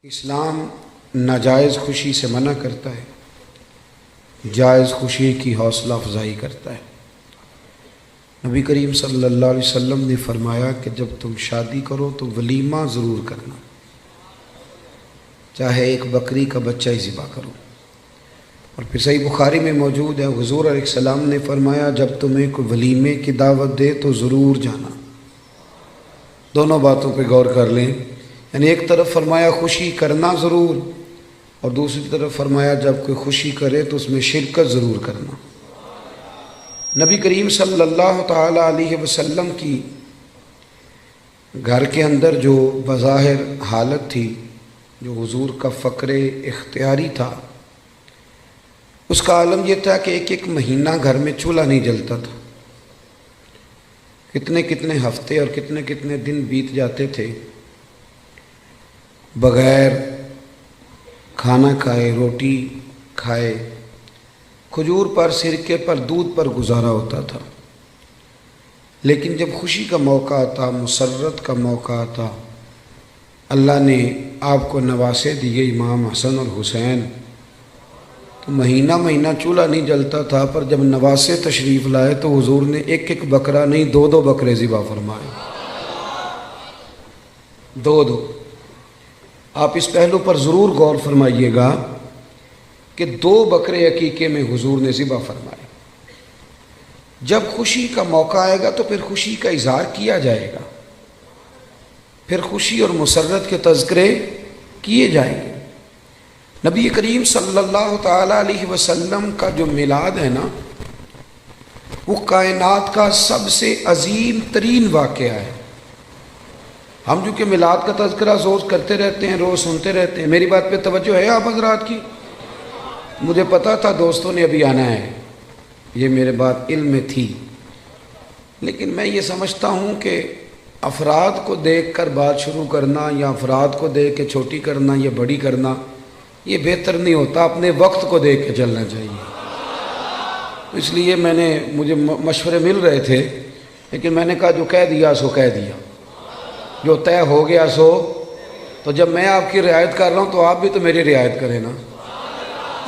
اسلام ناجائز خوشی سے منع کرتا ہے، جائز خوشی کی حوصلہ افزائی کرتا ہے۔ نبی کریم صلی اللہ علیہ وسلم نے فرمایا کہ جب تم شادی کرو تو ولیمہ ضرور کرنا، چاہے ایک بکری کا بچہ ہی ذبح کرو۔ اور پھر صحیح بخاری میں موجود ہے، حضور علیہ السلام نے فرمایا جب تمہیں کوئی ولیمے کی دعوت دے تو ضرور جانا۔ دونوں باتوں پہ غور کر لیں، یعنی ایک طرف فرمایا خوشی کرنا ضرور، اور دوسری طرف فرمایا جب کوئی خوشی کرے تو اس میں شرکت ضرور کرنا۔ نبی کریم صلی اللہ تعالی علیہ وسلم کی گھر کے اندر جو بظاہر حالت تھی، جو حضور کا فقر اختیاری تھا، اس کا عالم یہ تھا کہ ایک مہینہ گھر میں چولہا نہیں جلتا تھا، کتنے ہفتے اور کتنے دن بیت جاتے تھے بغیر کھانا کھائے، روٹی کھائے، کھجور پر، سرکے پر، دودھ پر گزارا ہوتا تھا۔ لیکن جب خوشی کا موقع آتا، مسرت کا موقع آتا، اللہ نے آپ کو نواسے دیے امام حسن اور حسین، تو مہینہ چولہا نہیں جلتا تھا، پر جب نواسے تشریف لائے تو حضور نے ایک بکرا نہیں، دو بکرے ذبح فرمائے، دو۔ آپ اس پہلو پر ضرور غور فرمائیے گا کہ 2 بکرے عقیقے میں حضور نے ذبح فرمائے۔ جب خوشی کا موقع آئے گا تو پھر خوشی کا اظہار کیا جائے گا، پھر خوشی اور مسرت کے تذکرے کیے جائیں گے۔ نبی کریم صلی اللہ تعالی علیہ وسلم کا جو میلاد ہے نا، وہ کائنات کا سب سے عظیم ترین واقعہ ہے۔ ہم جو کہ میلاد کا تذکرہ روز کرتے رہتے ہیں، روز سنتے رہتے ہیں، میری بات پہ توجہ ہے آپ حضرات کی؟ مجھے پتا تھا دوستوں نے ابھی آنا ہے، یہ میرے بات علم میں تھی، لیکن میں یہ سمجھتا ہوں کہ افراد کو دیکھ کر بات شروع کرنا یا افراد کو دیکھ کے چھوٹی کرنا یا بڑی کرنا یہ بہتر نہیں ہوتا، اپنے وقت کو دیکھ کے چلنا چاہیے۔ اس لیے مجھے مشورے مل رہے تھے، لیکن میں نے کہا جو کہہ دیا سو کہہ دیا، جو طے ہو گیا سو۔ تو جب میں آپ کی رعایت کر رہا ہوں تو آپ بھی تو میری رعایت کریں نا۔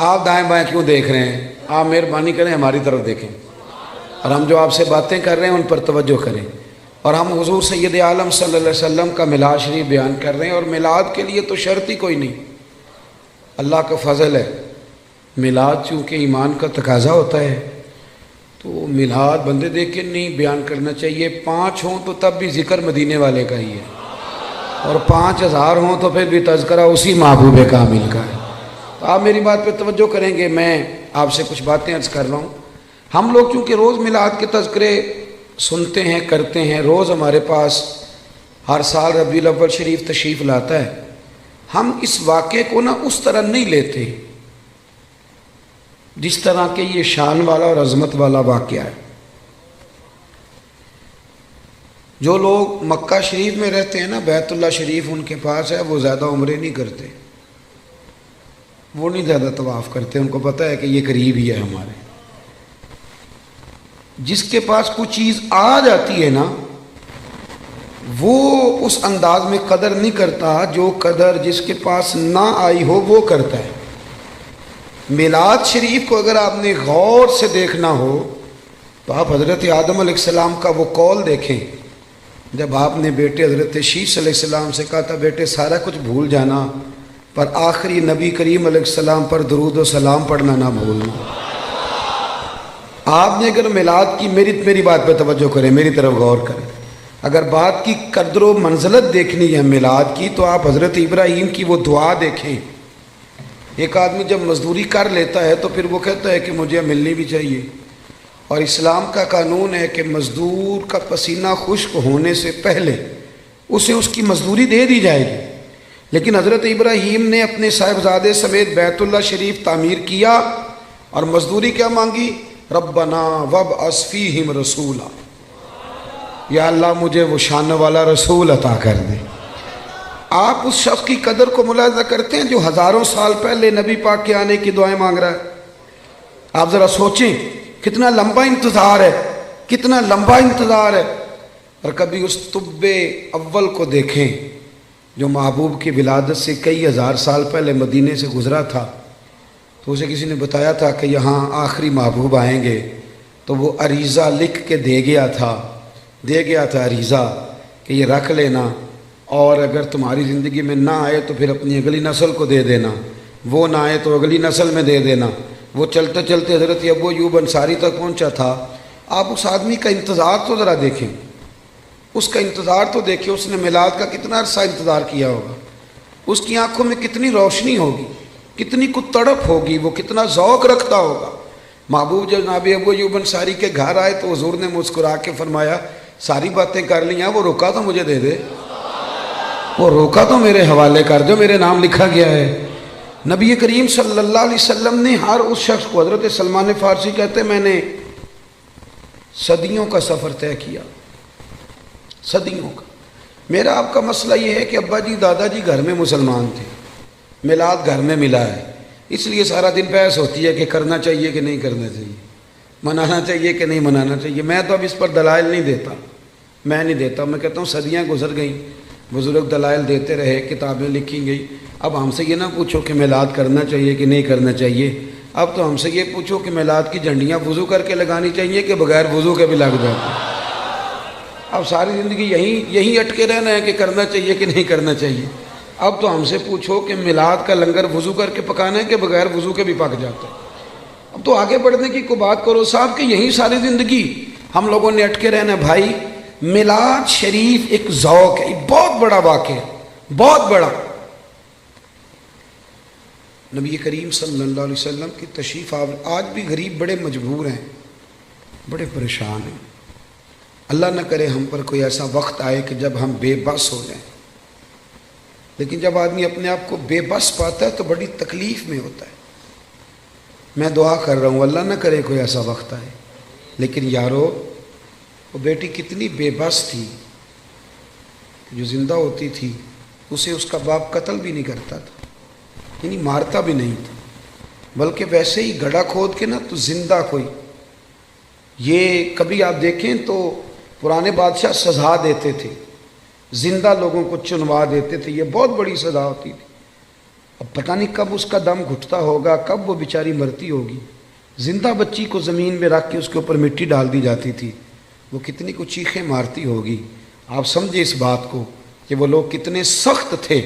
آپ دائیں بائیں کیوں دیکھ رہے ہیں؟ آپ مہربانی کریں ہماری طرف دیکھیں، اور ہم جو آپ سے باتیں کر رہے ہیں ان پر توجہ کریں۔ اور ہم حضور سید عالم صلی اللہ علیہ وسلم کا میلاد شریف بیان کر رہے ہیں، اور میلاد کے لیے تو شرط ہی کوئی نہیں، اللہ کا فضل ہے۔ میلاد چونکہ ایمان کا تقاضا ہوتا ہے، تو میلاد بندے دیکھ کے نہیں بیان کرنا چاہیے۔ 5 ہوں تو تب بھی ذکر مدینے والے کا ہی ہے، اور 5000 ہوں تو پھر بھی تذکرہ اسی محبوب کامل کا ہے۔ تو آپ میری بات پہ توجہ کریں گے، میں آپ سے کچھ باتیں عرض کر رہا ہوں۔ ہم لوگ چونکہ روز میلاد کے تذکرے سنتے ہیں، کرتے ہیں، روز ہمارے پاس ہر سال ربیع الاول شریف تشریف لاتا ہے، ہم اس واقعے کو نا اس طرح نہیں لیتے جس طرح کہ یہ شان والا اور عظمت والا واقعہ ہے۔ جو لوگ مکہ شریف میں رہتے ہیں نا، بیت اللہ شریف ان کے پاس ہے، وہ زیادہ عمرے نہیں کرتے، وہ نہیں زیادہ طواف کرتے، ان کو پتہ ہے کہ یہ قریب ہی ہے ہمارے۔ جس کے پاس کچھ چیز آ جاتی ہے نا، وہ اس انداز میں قدر نہیں کرتا جو قدر جس کے پاس نہ آئی ہو وہ کرتا ہے۔ میلاد شریف کو اگر آپ نے غور سے دیکھنا ہو تو آپ حضرت آدم علیہ السلام کا وہ قول دیکھیں، جب آپ نے بیٹے حضرت شیش علیہ السلام سے کہا تھا بیٹے سارا کچھ بھول جانا، پر آخری نبی کریم علیہ السلام پر درود و سلام پڑھنا نہ بھولنا۔ آپ نے اگر میلاد کی، میری بات پہ توجہ کریں، میری طرف غور کریں، اگر بات کی قدر و منزلت دیکھنی ہے میلاد کی، تو آپ حضرت ابراہیم کی وہ دعا دیکھیں۔ ایک آدمی جب مزدوری کر لیتا ہے تو پھر وہ کہتا ہے کہ مجھے ملنی بھی چاہیے، اور اسلام کا قانون ہے کہ مزدور کا پسینہ خشک ہونے سے پہلے اسے اس کی مزدوری دے دی جائے گی۔ لیکن حضرت ابراہیم نے اپنے صاحبزادے سمیت بیت اللہ شریف تعمیر کیا، اور مزدوری کیا مانگی؟ ربنا وابعث فیہم رسولا، یا اللہ مجھے وہ شان والا رسول عطا کر دے۔ آپ اس شخص کی قدر کو ملاحظہ کرتے ہیں جو ہزاروں سال پہلے نبی پاک کے آنے کی دعائیں مانگ رہا ہے؟ آپ ذرا سوچیں کتنا لمبا انتظار ہے، کتنا لمبا انتظار ہے۔ اور کبھی اس طب اول کو دیکھیں جو محبوب کی ولادت سے کئی ہزار سال پہلے مدینے سے گزرا تھا، تو اسے کسی نے بتایا تھا کہ یہاں آخری محبوب آئیں گے، تو وہ عریضہ لکھ کے دے گیا تھا عریضہ کہ یہ رکھ لینا، اور اگر تمہاری زندگی میں نہ آئے تو پھر اپنی اگلی نسل کو دے دینا، وہ نہ آئے تو اگلی نسل میں دے دینا۔ وہ چلتے چلتے حضرت ابو ایوب انصاری تک پہنچا تھا۔ آپ اس آدمی کا انتظار تو ذرا دیکھیں، اس کا انتظار تو دیکھیں، اس نے میلاد کا کتنا عرصہ انتظار کیا ہوگا، اس کی آنکھوں میں کتنی روشنی ہوگی، کتنی کو تڑپ ہوگی، وہ کتنا ذوق رکھتا ہوگا۔ محبوب جب جناب ابو ایوب انصاری کے گھر آئے تو حضور نے مسکرا کے فرمایا ساری باتیں کر لی ہیں، وہ روکا تو مجھے دے دے، وہ روکا تو میرے حوالے کر دو، میرے نام لکھا گیا ہے۔ نبی کریم صلی اللہ علیہ وسلم نے ہر اس شخص کو، حضرت سلمان فارسی کہتے میں نے صدیوں کا سفر طے کیا، صدیوں کا۔ میرا آپ کا مسئلہ یہ ہے کہ ابا جی دادا جی گھر میں مسلمان تھے، میلاد گھر میں ملا ہے، اس لیے سارا دن بحث ہوتی ہے کہ کرنا چاہیے کہ نہیں کرنا چاہیے، منانا چاہیے کہ نہیں منانا چاہیے۔ میں تو اب اس پر دلائل نہیں دیتا، میں کہتا ہوں صدیاں گزر گئیں، بزرگ دلائل دیتے رہے، کتابیں لکھی گئی، اب ہم سے یہ نہ پوچھو کہ میلاد کرنا چاہیے کہ نہیں کرنا چاہیے، اب تو ہم سے یہ پوچھو کہ میلاد کی جھنڈیاں وضو کر کے لگانی چاہیے کہ بغیر وضو کے بھی لگ جاتی۔ اب ساری زندگی یہی اٹکے رہنا ہے کہ کرنا چاہیے کہ نہیں کرنا چاہیے۔ اب تو ہم سے پوچھو کہ میلاد کا لنگر وضو کر کے پکانا ہے کہ بغیر وضو کے بھی پک جاتا ہے۔ اب تو آگے بڑھنے کی کوئی بات کرو صاحب کہ یہی ساری زندگی ہم لوگوں نے اٹکے رہنا ہے۔ بھائی میلاد شریف ایک ذوق ہے، ایک بہت بڑا واقعہ، بہت بڑا۔ نبی کریم صلی اللہ علیہ وسلم کی تشریف آج بھی غریب بڑے مجبور ہیں، بڑے پریشان ہیں۔ اللہ نہ کرے ہم پر کوئی ایسا وقت آئے کہ جب ہم بے بس ہو جائیں، لیکن جب آدمی اپنے آپ کو بے بس پاتا ہے تو بڑی تکلیف میں ہوتا ہے۔ میں دعا کر رہا ہوں اللہ نہ کرے کوئی ایسا وقت آئے، لیکن یارو وہ بیٹی کتنی بے بس تھی، جو زندہ ہوتی تھی اسے اس کا باپ قتل بھی نہیں کرتا تھا، یعنی مارتا بھی نہیں تھا، بلکہ ویسے ہی گڑھا کھود کے نا تو زندہ کوئی، یہ کبھی آپ دیکھیں تو پرانے بادشاہ سزا دیتے تھے، زندہ لوگوں کو چنوا دیتے تھے، یہ بہت بڑی سزا ہوتی تھی۔ اب پتہ نہیں کب اس کا دم گھٹتا ہوگا، کب وہ بیچاری مرتی ہوگی۔ زندہ بچی کو زمین میں رکھ کے اس کے اوپر مٹی ڈال دی جاتی تھی، وہ کتنی کو چیخیں مارتی ہوگی۔ آپ سمجھے اس بات کو کہ وہ لوگ کتنے سخت تھے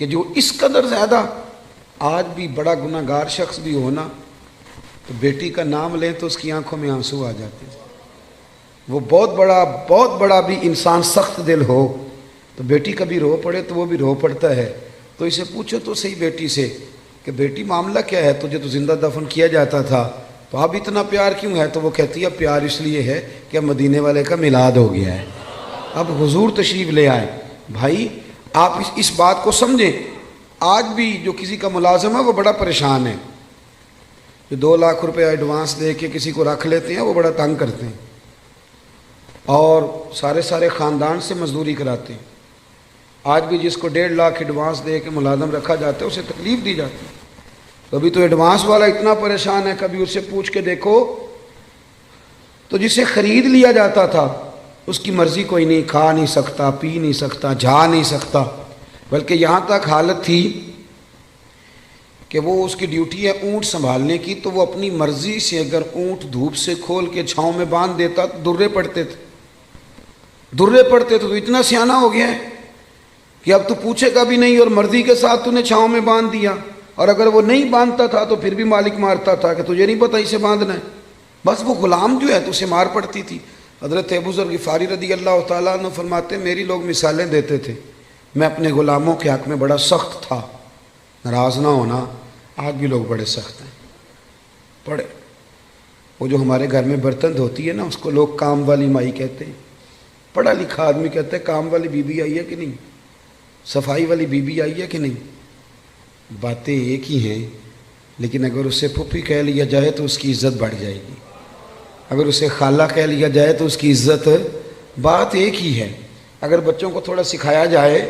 کہ جو اس قدر زیادہ، آج بھی بڑا گناہ گار شخص بھی ہونا تو بیٹی کا نام لیں تو اس کی آنکھوں میں آنسو آ جاتے ہیں۔ وہ بہت بڑا بھی انسان سخت دل ہو تو بیٹی کبھی رو پڑے تو وہ بھی رو پڑتا ہے۔ تو اسے پوچھو تو صحیح بیٹی سے کہ بیٹی معاملہ کیا ہے، تجھے تو زندہ دفن کیا جاتا تھا تو اب اتنا پیار کیوں ہے؟ تو وہ کہتی ہے پیار اس لیے ہے کہ مدینے والے کا میلاد ہو گیا ہے، اب حضور تشریف لے آئے۔ بھائی آپ اس بات کو سمجھیں، آج بھی جو کسی کا ملازم ہے وہ بڑا پریشان ہے، جو 2 لاکھ روپے ایڈوانس دے کے کسی کو رکھ لیتے ہیں وہ بڑا تنگ کرتے ہیں، اور سارے خاندان سے مزدوری کراتے ہیں۔ آج بھی جس کو 1.5 لاکھ ایڈوانس دے کے ملازم رکھا جاتا ہے اسے تکلیف دی جاتی ہے۔ کبھی تو ایڈوانس والا اتنا پریشان ہے، کبھی اس سے پوچھ کے دیکھو تو جسے خرید لیا جاتا تھا اس کی مرضی کوئی نہیں، کھا نہیں سکتا، پی نہیں سکتا، جا نہیں سکتا، بلکہ یہاں تک حالت تھی کہ وہ اس کی ڈیوٹی ہے اونٹ سنبھالنے کی، تو وہ اپنی مرضی سے اگر اونٹ دھوپ سے کھول کے چھاؤں میں باندھ دیتا تو درے پڑتے تھے۔ تو اتنا سیانہ ہو گیا ہے کہ اب تو پوچھے گا بھی نہیں اور مرضی کے ساتھ تو نے چھاؤں میں باندھ دیا، اور اگر وہ نہیں باندھتا تھا تو پھر بھی مالک مارتا تھا کہ تجھے نہیں پتہ اسے باندھنا ہے، بس وہ غلام جو ہے تو اسے مار پڑتی تھی۔ حضرت ابو ذر غفاری رضی اللہ تعالیٰ عنہ فرماتے میری لوگ مثالیں دیتے تھے، میں اپنے غلاموں کے حق میں بڑا سخت تھا، ناراض نہ ہونا، آج بھی لوگ بڑے سخت ہیں۔ وہ جو ہمارے گھر میں برتن دھوتی ہے نا اس کو لوگ کام والی مائی کہتے ہیں، پڑھا لکھا آدمی کہتا ہے کام والی بی بی آئی ہے کہ نہیں، صفائی والی بی بی آئی ہے کہ نہیں، باتیں ایک ہی ہیں، لیکن اگر اسے پھپھی کہہ لیا جائے تو اس کی عزت بڑھ جائے گی، اگر اسے خالہ کہہ لیا جائے تو اس کی عزت، بات ایک ہی ہے۔ اگر بچوں کو تھوڑا سکھایا جائے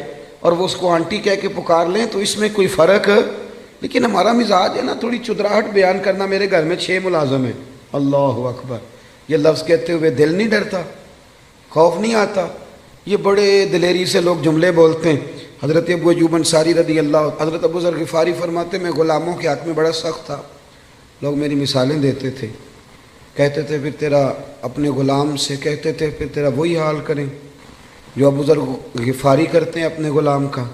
اور وہ اس کو آنٹی کہہ کے پکار لیں تو اس میں کوئی فرق، لیکن ہمارا مزاج ہے نا تھوڑی چدراہٹ بیان کرنا۔ میرے گھر میں 6 ملازم ہیں، اللہ اکبر، یہ لفظ کہتے ہوئے دل نہیں ڈرتا، خوف نہیں آتا، یہ بڑے دلیری سے لوگ جملے بولتے ہیں۔ حضرت ابو ایوب انصاری رضی اللہ، حضرت ابو ذر غفاری فرماتے میں غلاموں کے حق میں بڑا سخت تھا، لوگ میری مثالیں دیتے تھے، کہتے تھے پھر تیرا اپنے غلام سے کہتے تھے پھر تیرا وہی حال کریں جو ابو ذر غفاری کرتے ہیں اپنے غلام کا،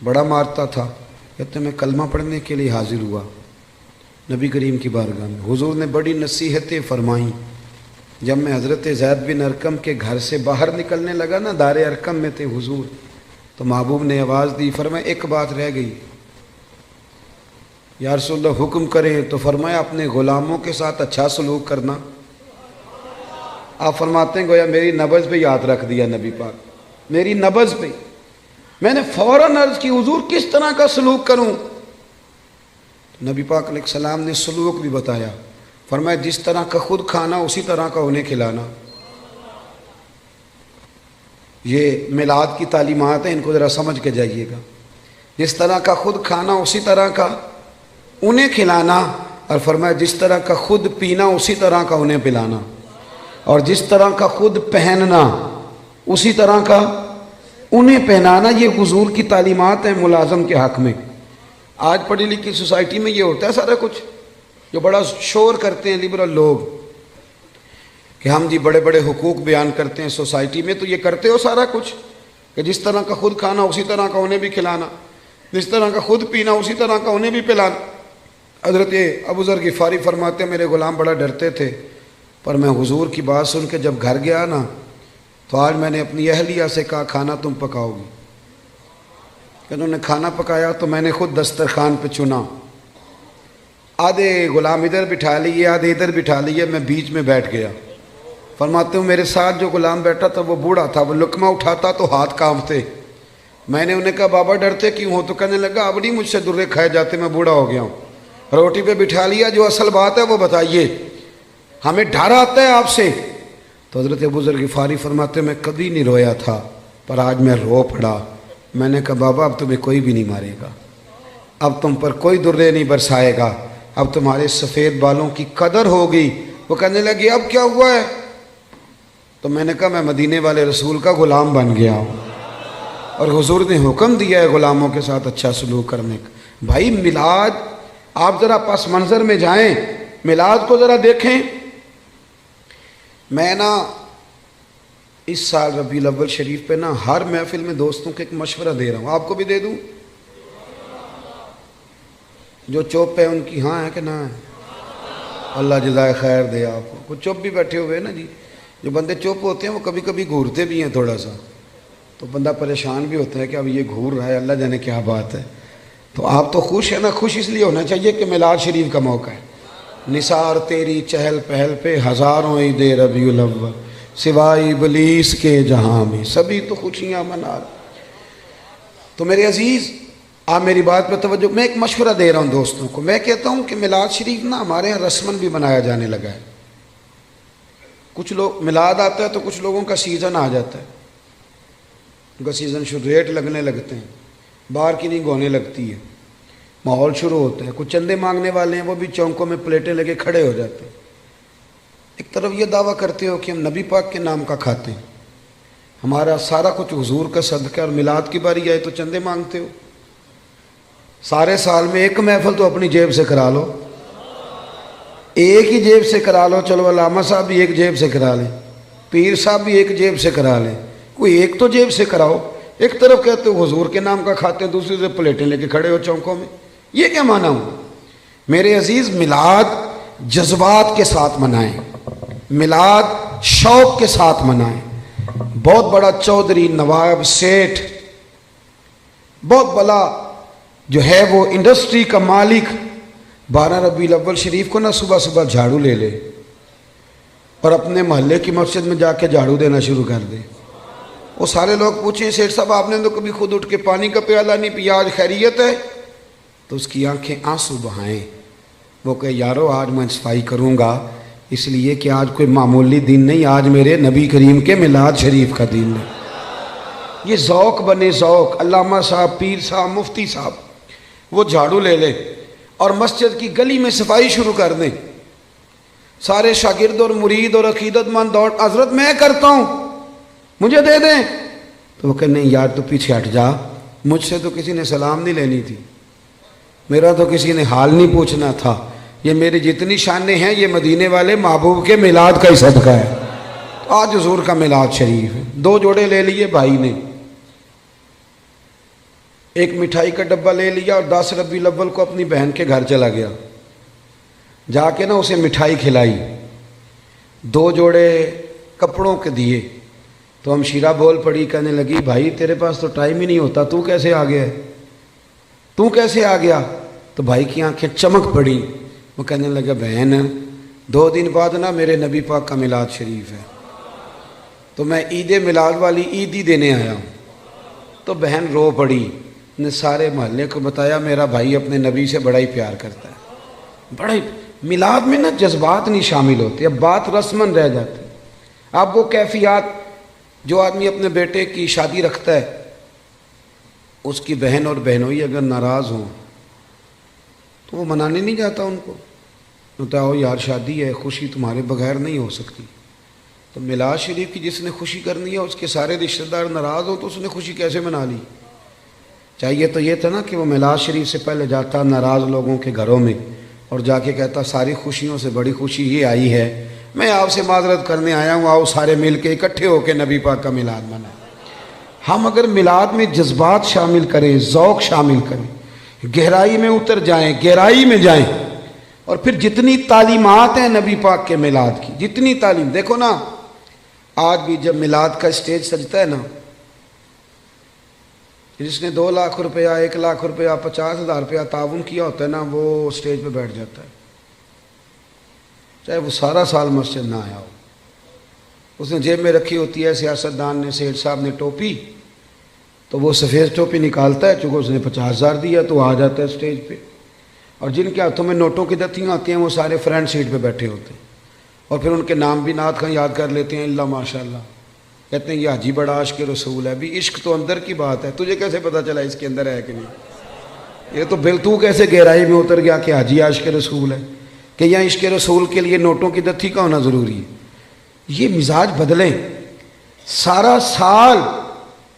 بڑا مارتا تھا۔ کہتے میں کلمہ پڑھنے کے لیے حاضر ہوا نبی کریم کی بارگاہ میں، حضور نے بڑی نصیحتیں فرمائیں۔ جب میں حضرت زید بن ارقم کے گھر سے باہر نکلنے لگا نا، دار ارقم میں تھے حضور، تو محبوب نے آواز دی، فرمایا ایک بات رہ گئی، یا رسول اللہ حکم کریں، تو فرمایا اپنے غلاموں کے ساتھ اچھا سلوک کرنا۔ آپ فرماتے ہیں گویا میری نبض پہ یاد رکھ دیا نبی پاک، میری نبض پہ، میں نے فوراً عرض کی حضور کس طرح کا سلوک کروں؟ نبی پاک علیہ السلام نے سلوک بھی بتایا، فرمایا جس طرح کا خود کھانا اسی طرح کا انہیں کھلانا۔ یہ میلاد کی تعلیمات ہیں، ان کو ذرا سمجھ کے جائیے گا۔ جس طرح کا خود کھانا اسی طرح کا انہیں کھلانا، اور فرمایا جس طرح کا خود پینا اسی طرح کا انہیں پلانا، اور جس طرح کا خود پہننا اسی طرح کا انہیں پہنانا۔ یہ حضور کی تعلیمات ہیں ملازم کے حق میں۔ آج پڑھی لکھی سوسائٹی میں یہ ہوتا ہے سارا کچھ، جو بڑا شور کرتے ہیں لبرل لوگ کہ ہم جی بڑے بڑے حقوق بیان کرتے ہیں سوسائٹی میں، تو یہ کرتے ہو سارا کچھ کہ جس طرح کا خود کھانا اسی طرح کا انہیں بھی کھلانا، جس طرح کا خود پینا اسی طرح کا انہیں بھی پلانا۔ حضرت ابو ذر غفاری فرماتے ہیں میرے غلام بڑا ڈرتے تھے، پر میں حضور کی بات سن کے جب گھر گیا نا، تو آج میں نے اپنی اہلیہ سے کہا کھانا تم پکاؤ گی، کہ انہوں نے کھانا پکایا تو میں نے خود دسترخوان پہ چنا، آدھے غلام ادھر بٹھا لیے آدھے ادھر بٹھا لیے، میں بیچ میں بیٹھ گیا۔ فرماتے ہوں میرے ساتھ جو غلام بیٹھا تھا وہ بوڑھا تھا، وہ لقمہ اٹھاتا تو ہاتھ کانپتے۔ میں نے انہیں کہا بابا ڈرتے کیوں ہو؟ تو کہنے لگا اب نہیں مجھ سے درے کھائے جاتے، میں بوڑھا ہو گیا ہوں۔ روٹی پہ بٹھا لیا، جو اصل بات ہے وہ بتائیے، ہمیں ڈر آتا ہے آپ سے۔ تو حضرت ابو ذر غفاری فرماتے میں کبھی نہیں رویا تھا، پر آج میں رو پڑا۔ میں نے کہا بابا اب تمہیں کوئی بھی نہیں مارے گا، اب تم پر کوئی درے نہیں برسائے گا، اب تمہارے سفید بالوں کی قدر ہوگی۔ وہ کہنے لگے اب کیا ہوا ہے؟ تو میں نے کہا میں مدینے والے رسول کا غلام بن گیا ہوں، اور حضور نے حکم دیا ہے غلاموں کے ساتھ اچھا سلوک کرنے کا۔ بھائی میلاد، آپ ذرا پس منظر میں جائیں، میلاد کو ذرا دیکھیں۔ میں نا اس سال ربیع الاول شریف پہ نا ہر محفل میں دوستوں کو ایک مشورہ دے رہا ہوں، آپ کو بھی دے دوں؟ جو چوپ ہے ان کی ہاں ہے کہ نہ ہے؟ اللہ جزائے خیر دے آپ کو۔ کچھ چوپ بھی بیٹھے ہوئے نا جی، جو بندے چوپ ہوتے ہیں وہ کبھی کبھی گھورتے بھی ہیں تھوڑا سا، تو بندہ پریشان بھی ہوتا ہے کہ اب یہ گھور رہا ہے، اللہ جانے کیا بات ہے۔ تو آپ تو خوش ہیں نا، خوش اس لیے ہونا چاہیے کہ میلاد شریف کا موقع ہے۔ نثار تیری چہل پہل پہ ہزاروں عید ربیع الاول، سوائے ابلیس کے جہاں میں سبھی تو خوشیاں منا رہے۔ تو میرے عزیز آپ میری بات پہ توجہ، میں ایک مشورہ دے رہا ہوں دوستوں کو۔ میں کہتا ہوں کہ میلاد شریف نا ہمارے یہاں رسمن بھی منایا جانے لگا ہے۔ کچھ لوگ میلاد آتا ہے تو کچھ لوگوں کا سیزن آ جاتا ہے، ان کا سیزن ریٹ لگنے لگتے ہیں، باہر کی نہیں گونے لگتی ہے، ماحول شروع ہوتا ہے۔ کچھ چندے مانگنے والے ہیں وہ بھی چونکوں میں پلیٹیں لے کے کھڑے ہو جاتے ہیں۔ ایک طرف یہ دعویٰ کرتے ہو کہ ہم نبی پاک کے نام کا کھاتے ہیں، ہمارا سارا کچھ حضور کا صدقہ، اور میلاد کی باری آئے تو چندے مانگتے ہو۔ سارے سال میں ایک محفل تو اپنی جیب سے کرا لو، ایک ہی جیب سے کرا لو۔ چلو علامہ صاحب بھی ایک جیب سے کرا لیں، پیر صاحب بھی ایک جیب سے کرا لیں، کوئی ایک تو جیب سے کراؤ۔ ایک طرف کہتے ہو حضور کے نام کا کھاتے ہیں، دوسری طرف پلیٹیں لے کے کھڑے ہو چونکوں میں، یہ کیا معنی ہوا؟ میرے عزیز میلاد جذبات کے ساتھ منائیں، میلاد شوق کے ساتھ منائیں۔ بہت بڑا چودھری، نواب، سیٹھ، بہت بڑا جو ہے وہ انڈسٹری کا مالک 12 ربیع الاول شریف کو نا صبح صبح جھاڑو لے لے اور اپنے محلے کی مسجد میں جا کے جھاڑو دینا شروع کر دے۔ وہ سارے لوگ پوچھیں سیٹھ صاحب آپ نے تو کبھی خود اٹھ کے پانی کا پیالہ نہیں پیا، آج خیریت ہے؟ تو اس کی آنکھیں آنسو بہائیں، وہ کہ یارو آج میں صفائی کروں گا، اس لیے کہ آج کوئی معمولی دن نہیں، آج میرے نبی کریم کے میلاد شریف کا دن ہے۔ یہ ذوق بنے، ذوق۔ علامہ صاحب، پیر صاحب، مفتی صاحب وہ جھاڑو لے لے اور مسجد کی گلی میں صفائی شروع کر دیں، سارے شاگرد اور مرید اور عقیدت مند دوڑ، حضرت میں کرتا ہوں مجھے دے دیں۔ تو وہ کہ نہیں یار تو پیچھے ہٹ جا، مجھ سے تو کسی نے سلام نہیں لینی تھی، میرا تو کسی نے حال نہیں پوچھنا تھا، یہ میری جتنی شانیں ہیں یہ مدینے والے محبوب کے میلاد کا ہی صدقہ ہے۔ آج حضور کا میلاد شریف ہے، 2 جوڑے لے لیے بھائی نے، ایک مٹھائی کا ڈبہ لے لیا اور 10 ربیع الاول کو اپنی بہن کے گھر چلا گیا، جا کے نا اسے مٹھائی کھلائی، 2 جوڑے کپڑوں کے دیے، تو ہمشیرہ بول پڑی، کہنے لگی بھائی تیرے پاس تو ٹائم ہی نہیں ہوتا، تو کیسے آ گیا ہے، تو کیسے آ گیا؟ تو بھائی کی آنکھیں چمک پڑی، وہ کہنے لگا بہن 2 دن بعد نا میرے نبی پاک کا میلاد شریف ہے، تو میں عید میلاد والی عید ہی دینے آیا ہوں۔ تو بہن رو پڑی، نے سارے محلے کو بتایا میرا بھائی اپنے نبی سے بڑا ہی پیار کرتا ہے، بڑا ہی۔ میلاد میں نا جذبات نہیں شامل ہوتے، اب بات رسمن رہ جاتی۔ اب وہ کیفیات جو آدمی اپنے بیٹے کی شادی رکھتا ہے، اس کی بہن اور بہنوئی اگر ناراض ہوں تو وہ منانے نہیں جاتا ان کو، بتاؤ یار شادی ہے، خوشی تمہارے بغیر نہیں ہو سکتی۔ تو میلاد شریف کی جس نے خوشی کرنی ہے اس کے سارے رشتہ دار ناراض ہوں تو اس نے خوشی کیسے منا لی؟ چاہیے تو یہ تھا نا کہ وہ میلاد شریف سے پہلے جاتا ناراض لوگوں کے گھروں میں اور جا کے کہتا ساری خوشیوں سے بڑی خوشی یہ آئی ہے، میں آپ سے معذرت کرنے آیا ہوں، آؤ سارے مل کے اکٹھے ہو کے نبی پاک کا میلاد منائیں۔ ہم اگر میلاد میں جذبات شامل کریں، ذوق شامل کریں، گہرائی میں اتر جائیں، گہرائی میں جائیں، اور پھر جتنی تعلیمات ہیں نبی پاک کے میلاد کی، جتنی تعلیم، دیکھو نا آج بھی جب میلاد کا اسٹیج سجتا ہے نا، جس نے 2 لاکھ روپیہ، 1 لاکھ روپیہ، 50,000 روپیہ تعاون کیا ہوتا ہے نا، وہ اسٹیج پہ بیٹھ جاتا ہے، چاہے وہ سارا سال مسجد نہ آیا ہو۔ اس نے جیب میں رکھی ہوتی ہے، سیاستدان نے، سیٹھ صاحب نے ٹوپی، تو وہ سفید ٹوپی نکالتا ہے، چونکہ اس نے 50,000 دیا تو آ جاتا ہے اسٹیج پہ، اور جن کے ہاتھوں میں نوٹوں کی دتیاں آتی ہیں وہ سارے فرنٹ سیٹ پہ بیٹھے ہوتے ہیں، اور پھر ان کے نام بھی نعت خواں یاد کر لیتے ہیں، اللہ ماشاء اللہ، کہتے ہیں یہ حاجی بڑا عاشق رسول ہے۔ بھی عشق تو اندر کی بات ہے، تجھے کیسے پتہ چلا اس کے اندر ہے کہ نہیں؟ یہ تو تو کیسے گہرائی میں اتر گیا کہ حاجی عاشق رسول ہے، کہ یہاں عشق رسول کے لیے نوٹوں کی دتی کا ہونا ضروری ہے؟ یہ مزاج بدلیں۔ سارا سال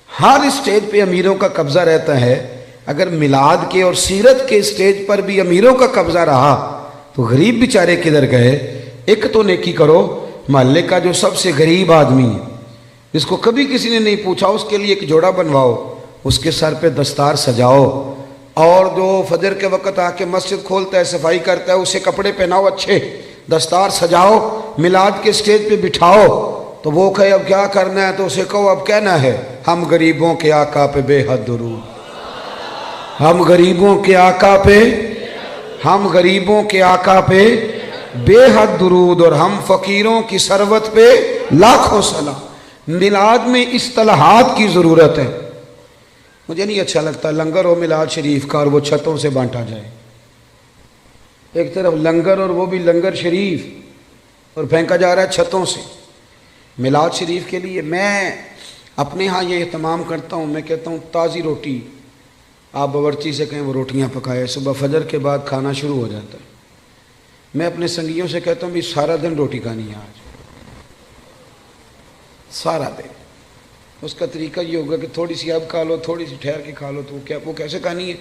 ہر اسٹیج پہ امیروں کا قبضہ رہتا ہے، اگر میلاد کے اور سیرت کے اسٹیج پر بھی امیروں کا قبضہ رہا تو غریب بیچارے کدھر گئے؟ ایک تو نیکی کرو، محلے کا جو سب سے غریب آدمی ہے جس کو کبھی کسی نے نہیں پوچھا، اس کے لیے ایک جوڑا بنواؤ، اس کے سر پہ دستار سجاؤ، اور جو فجر کے وقت آ کے مسجد کھولتا ہے، صفائی کرتا ہے، اسے کپڑے پہناؤ اچھے، دستار سجاؤ، میلاد کے اسٹیج پہ بٹھاؤ، تو وہ کہے اب کیا کرنا ہے تو اسے کہو اب کہنا ہے ہم غریبوں کے آقا پہ بے حد درود، ہم غریبوں کے آقا پہ، ہم غریبوں کے آقا پہ بے حد درود، اور ہم فقیروں کی ثروت پہ لاکھوں سلام۔ میلاد میں اصطلاحات کی ضرورت ہے۔ مجھے نہیں اچھا لگتا لنگر ہو میلاد شریف کا اور وہ چھتوں سے بانٹا جائے، ایک طرف لنگر اور وہ بھی لنگر شریف، اور پھینکا جا رہا ہے چھتوں سے۔ میلاد شریف کے لیے میں اپنے ہاں یہ اہتمام کرتا ہوں، میں کہتا ہوں تازی روٹی، آپ باورچی سے کہیں وہ روٹیاں پکائے، صبح فجر کے بعد کھانا شروع ہو جاتا ہے۔ میں اپنے سنگیوں سے کہتا ہوں بھی سارا دن روٹی کھانی ہے آج، سارا دن۔ اس کا طریقہ یہ ہوگا کہ تھوڑی سی اب کھا لو، تھوڑی سی ٹھہر کے کھا لو، تو وہ کیسے کھانی ہے؟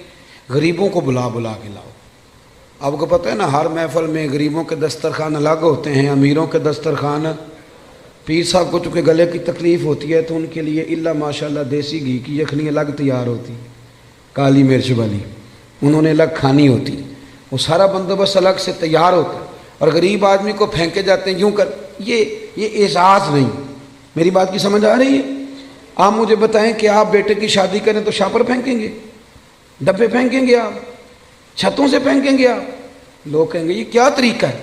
غریبوں کو بلا بلا کے لاؤ۔ آپ کو پتہ ہے نا ہر محفل میں غریبوں کے دسترخوان الگ ہوتے ہیں، امیروں کے دسترخوان۔ پیر صاحب کو چونکہ گلے کی تکلیف ہوتی ہے تو ان کے لیے اللہ ماشاءاللہ دیسی گھی کی یخنی الگ تیار ہوتی، کالی مرچ والی، انہوں نے الگ کھانی ہوتی، وہ سارا بندوبست الگ سے تیار ہوتا ہے، اور غریب آدمی کو پھینکے جاتے ہیں یوں کر۔ یہ اعزاز نہیں۔ میری بات کی سمجھ آ رہی ہے؟ آپ مجھے بتائیں کہ آپ بیٹے کی شادی کریں تو شاپر پھینکیں گے، ڈبے پھینکیں گے، آپ چھتوں سے پھینکیں گے؟ آپ لوگ کہیں گے یہ کیا طریقہ ہے؟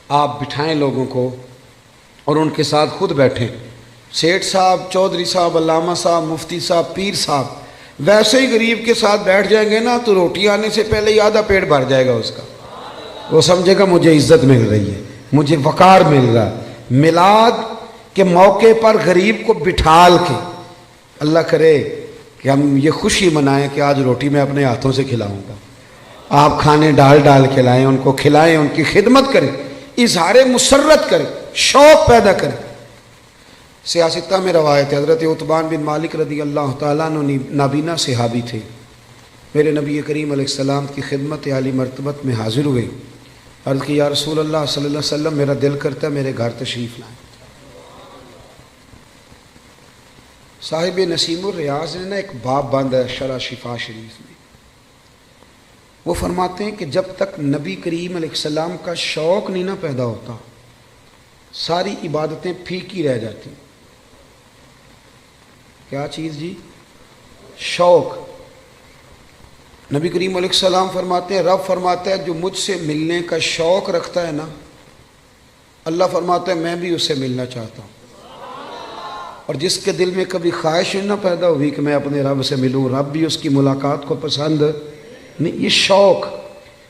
آپ بٹھائیں لوگوں کو اور ان کے ساتھ خود بیٹھیں، سیٹھ صاحب، چودھری صاحب، علامہ صاحب، مفتی صاحب، پیر صاحب، ویسے ہی غریب کے ساتھ بیٹھ جائیں گے نا تو روٹی آنے سے پہلے ہی آدھا پیٹ بھر جائے گا اس کا، وہ سمجھے گا مجھے عزت مل رہی ہے، مجھے وقار مل رہا ہے۔ میلاد کے موقع پر غریب کو بٹھال کے، اللہ کرے کہ ہم یہ خوشی منائیں کہ آج روٹی میں اپنے ہاتھوں سے کھلاؤں گا، آپ کھانے ڈال ڈال کھلائیں، ان کو کھلائیں، ان کی خدمت کریں، اظہار مسرت کریں، شوق پیدا کریں۔ سیاستہ میں روایت ہے، حضرت عتبان بن مالک رضی اللہ تعالیٰ عنہ نابینا صحابی تھے، میرے نبی کریم علیہ السلام کی خدمت عالی مرتبت میں حاضر ہوئے، عرض کی یا رسول اللہ صلی اللہ علیہ وسلم میرا دل کرتا ہے میرے گھر تشریف لائیں۔ صاحب نسیم الریاض نے ایک باب باندھا ہے شرح شفا شریف میں، وہ فرماتے ہیں کہ جب تک نبی کریم علیہ السلام کا شوق نہیں نہ پیدا ہوتا ساری عبادتیں پھیکی رہ جاتی۔ کیا چیز جی؟ شوق۔ نبی کریم علیہ السلام فرماتے ہیں، رب فرماتا ہے جو مجھ سے ملنے کا شوق رکھتا ہے نا، اللہ فرماتا ہے میں بھی اس سے ملنا چاہتا ہوں، اور جس کے دل میں کبھی خواہش نہ پیدا ہوئی کہ میں اپنے رب سے ملوں، رب بھی اس کی ملاقات کو پسند نہیں۔ یہ شوق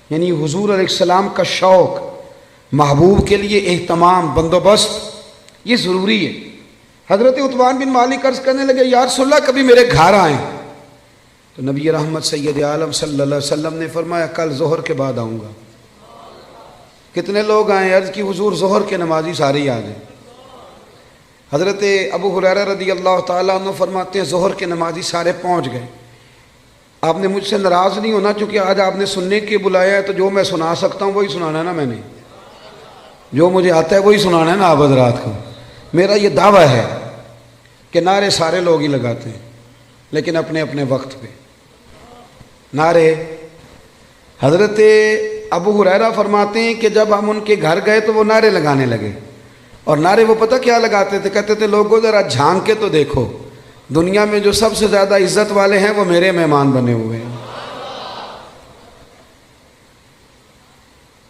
یعنی حضور علیہ السلام کا شوق، محبوب کے لیے اہتمام، بندوبست، یہ ضروری ہے۔ حضرت عتبان بن مالک عرض کرنے لگے یا رسول اللہ کبھی میرے گھر آئیں، تو نبی رحمت سید عالم صلی اللہ علیہ وسلم نے فرمایا کل ظہر کے بعد آؤں گا۔ کتنے لوگ آئیں؟ عرض کی حضور ظہر کے نمازی سارے ہی آ جائیں۔ حضرت ابو ہریرہ رضی اللہ تعالیٰ عنہ فرماتے ہیں ظہر کے نمازی سارے پہنچ گئے۔ آپ نے مجھ سے ناراض نہیں ہونا چونکہ آج آپ نے سننے کے بلایا ہے، تو جو میں سنا سکتا ہوں وہی سنانا ہے نا، میں نے جو مجھے آتا ہے وہی سنانا ہے نا آپ حضرات کو۔ میرا یہ دعویٰ ہے کہ نعرے سارے لوگ ہی لگاتے ہیں لیکن اپنے اپنے وقت پہ نعرے۔ حضرت ابو ہریرہ فرماتے ہیں کہ جب ہم ان کے گھر گئے تو وہ نعرے لگانے لگے، اور نعرے وہ پتہ کیا لگاتے تھے؟ کہتے تھے لوگوں ذرا جھانک کے تو دیکھو، دنیا میں جو سب سے زیادہ عزت والے ہیں وہ میرے مہمان بنے ہوئے ہیں۔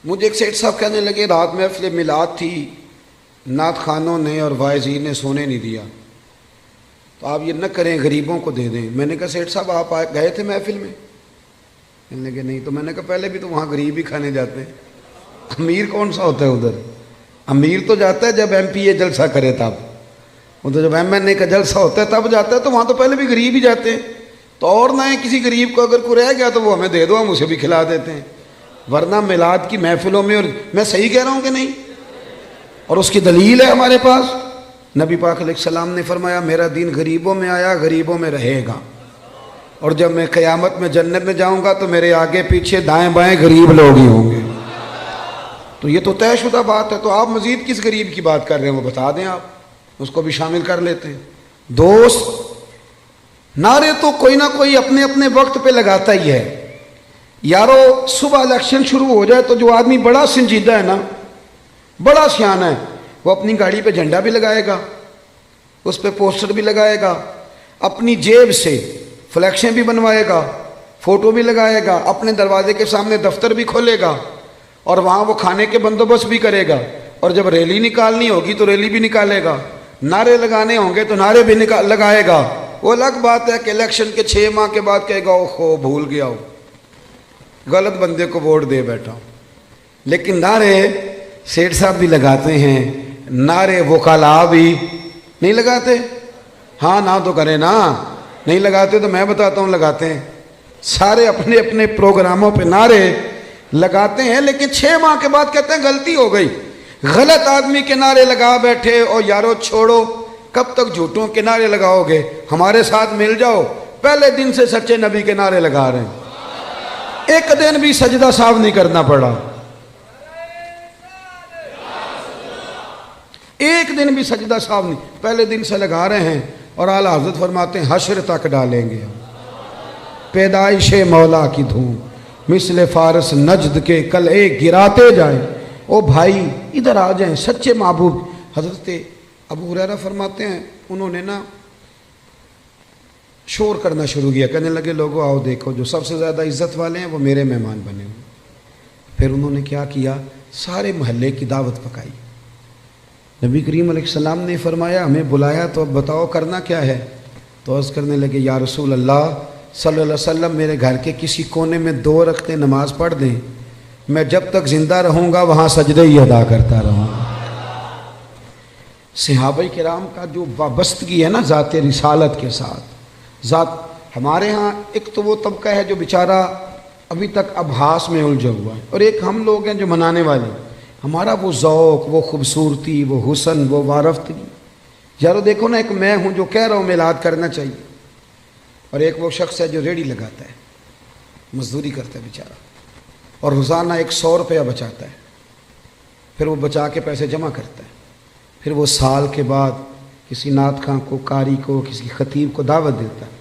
مجھے ایک سیٹ صاحب کہنے لگے رات محفل میلاد تھی، نعت خانوں نے اور واعظین نے سونے نہیں دیا، تو آپ یہ نہ کریں غریبوں کو دے دیں۔ میں نے کہا سیٹ صاحب آپ گئے تھے محفل میں؟ کہنے لگے نہیں۔ تو میں نے کہا پہلے بھی تو وہاں غریب ہی کھانے جاتے ہیں، امیر کون سا ہوتا ہے ادھر؟ امیر تو جاتا ہے جب ایم پی اے جلسہ کرے تب، ادھر جب ایم این اے کا جلسہ ہوتا ہے تب جاتا ہے، تو وہاں تو پہلے بھی غریب ہی جاتے ہیں۔ تو اور نہ ہے کسی غریب کو اگر کوئی رہ گیا تو وہ ہمیں دے دو، ہم اسے بھی کھلا دیتے ہیں، ورنہ میلاد کی محفلوں میں، اور میں صحیح کہہ رہا ہوں کہ نہیں؟ اور اس کی دلیل ہے ہمارے پاس، نبی پاک علیہ السلام نے فرمایا میرا دین غریبوں میں آیا غریبوں میں رہے گا، اور جب میں قیامت میں جنت میں جاؤں گا تو میرے آگے پیچھے دائیں بائیں غریب لوگ ہی ہوں گے۔ تو یہ تو طے شدہ بات ہے، تو آپ مزید کس غریب کی بات کر رہے ہیں وہ بتا دیں، آپ اس کو بھی شامل کر لیتے ہیں۔ دوست نعرے تو کوئی نہ کوئی اپنے اپنے وقت پہ لگاتا ہی ہے۔ یارو صبح الیکشن شروع ہو جائے تو جو آدمی بڑا سنجیدہ ہے نا، بڑا سیانہ ہے، وہ اپنی گاڑی پہ جھنڈا بھی لگائے گا، اس پہ پوسٹر بھی لگائے گا، اپنی جیب سے فلیکشیں بھی بنوائے گا، فوٹو بھی لگائے گا، اپنے دروازے کے سامنے دفتر بھی کھولے گا، اور وہاں وہ کھانے کے بندوبست بھی کرے گا، اور جب ریلی نکالنی ہوگی تو ریلی بھی نکالے گا، نعرے لگانے ہوں گے تو نعرے بھی لگائے گا۔ وہ الگ بات ہے کہ الیکشن کے 6 ماہ کے بعد کہے گا اوہو بھول گیا ہو، غلط بندے کو ووٹ دے بیٹھا ہوں۔ لیکن نعرے سیٹھ صاحب بھی لگاتے ہیں، نعرے وکلاء بھی نہیں لگاتے؟ ہاں نہ تو کریں نا، نہیں لگاتے تو میں بتاتا ہوں لگاتے ہیں، سارے اپنے اپنے پروگراموں پہ نعرے لگاتے ہیں، لیکن 6 ماہ کے بعد کہتے ہیں غلطی ہو گئی، غلط آدمی کے نعرے لگا بیٹھے، اور یارو چھوڑو، کب تک جھوٹوں کے نعرے لگاؤ گے؟ ہمارے ساتھ مل جاؤ، پہلے دن سے سچے نبی کے نعرے لگا رہے ہیں، ایک دن بھی سجدہ صاف نہیں کرنا پڑا، ایک دن بھی سجدہ صاف نہیں، پہلے دن سے لگا رہے ہیں، اور اعلیٰ حضرت فرماتے ہیں حشر تک ڈالیں گے پیدائش مولا کی دھوم، مثل فارس نجد کے قلعے گراتے جائیں۔ او بھائی ادھر آ جائیں، سچے محبوب۔ حضرت ابو ہریرہ فرماتے ہیں انہوں نے نا شور کرنا شروع کیا، کہنے لگے لوگوں آؤ دیکھو جو سب سے زیادہ عزت والے ہیں وہ میرے مہمان بنے ہوئے۔ پھر انہوں نے کیا کیا؟ سارے محلے کی دعوت پکائی۔ نبی کریم علیہ السلام نے فرمایا ہمیں بلایا تو اب بتاؤ کرنا کیا ہے؟ تو عرض کرنے لگے یا رسول اللہ صلی اللہ علیہ وسلم میرے گھر کے کسی کونے میں 2 رکعتیں نماز پڑھ دیں، میں جب تک زندہ رہوں گا وہاں سجدے ہی ادا کرتا رہوں گا۔ صحابہ کرام کا جو وابستگی ہے نا ذات رسالت کے ساتھ، ہمارے ہاں ایک تو وہ طبقہ ہے جو بیچارہ ابھی تک ابحاث میں الجھا ہوا ہے، اور ایک ہم لوگ ہیں جو منانے والے۔ ہمارا وہ ذوق، وہ خوبصورتی، وہ حسن، وہ وارفتگی یارو دیکھو نا، ایک میں ہوں جو کہہ رہا ہوں میلاد کرنا چاہیے، اور ایک وہ شخص ہے جو ریڑھی لگاتا ہے، مزدوری کرتا ہے بیچارہ، اور روزانہ 100 روپیہ بچاتا ہے، پھر وہ بچا کے پیسے جمع کرتا ہے، پھر وہ سال کے بعد کسی نعت خواں کو، قاری کو، کسی خطیب کو دعوت دیتا ہے،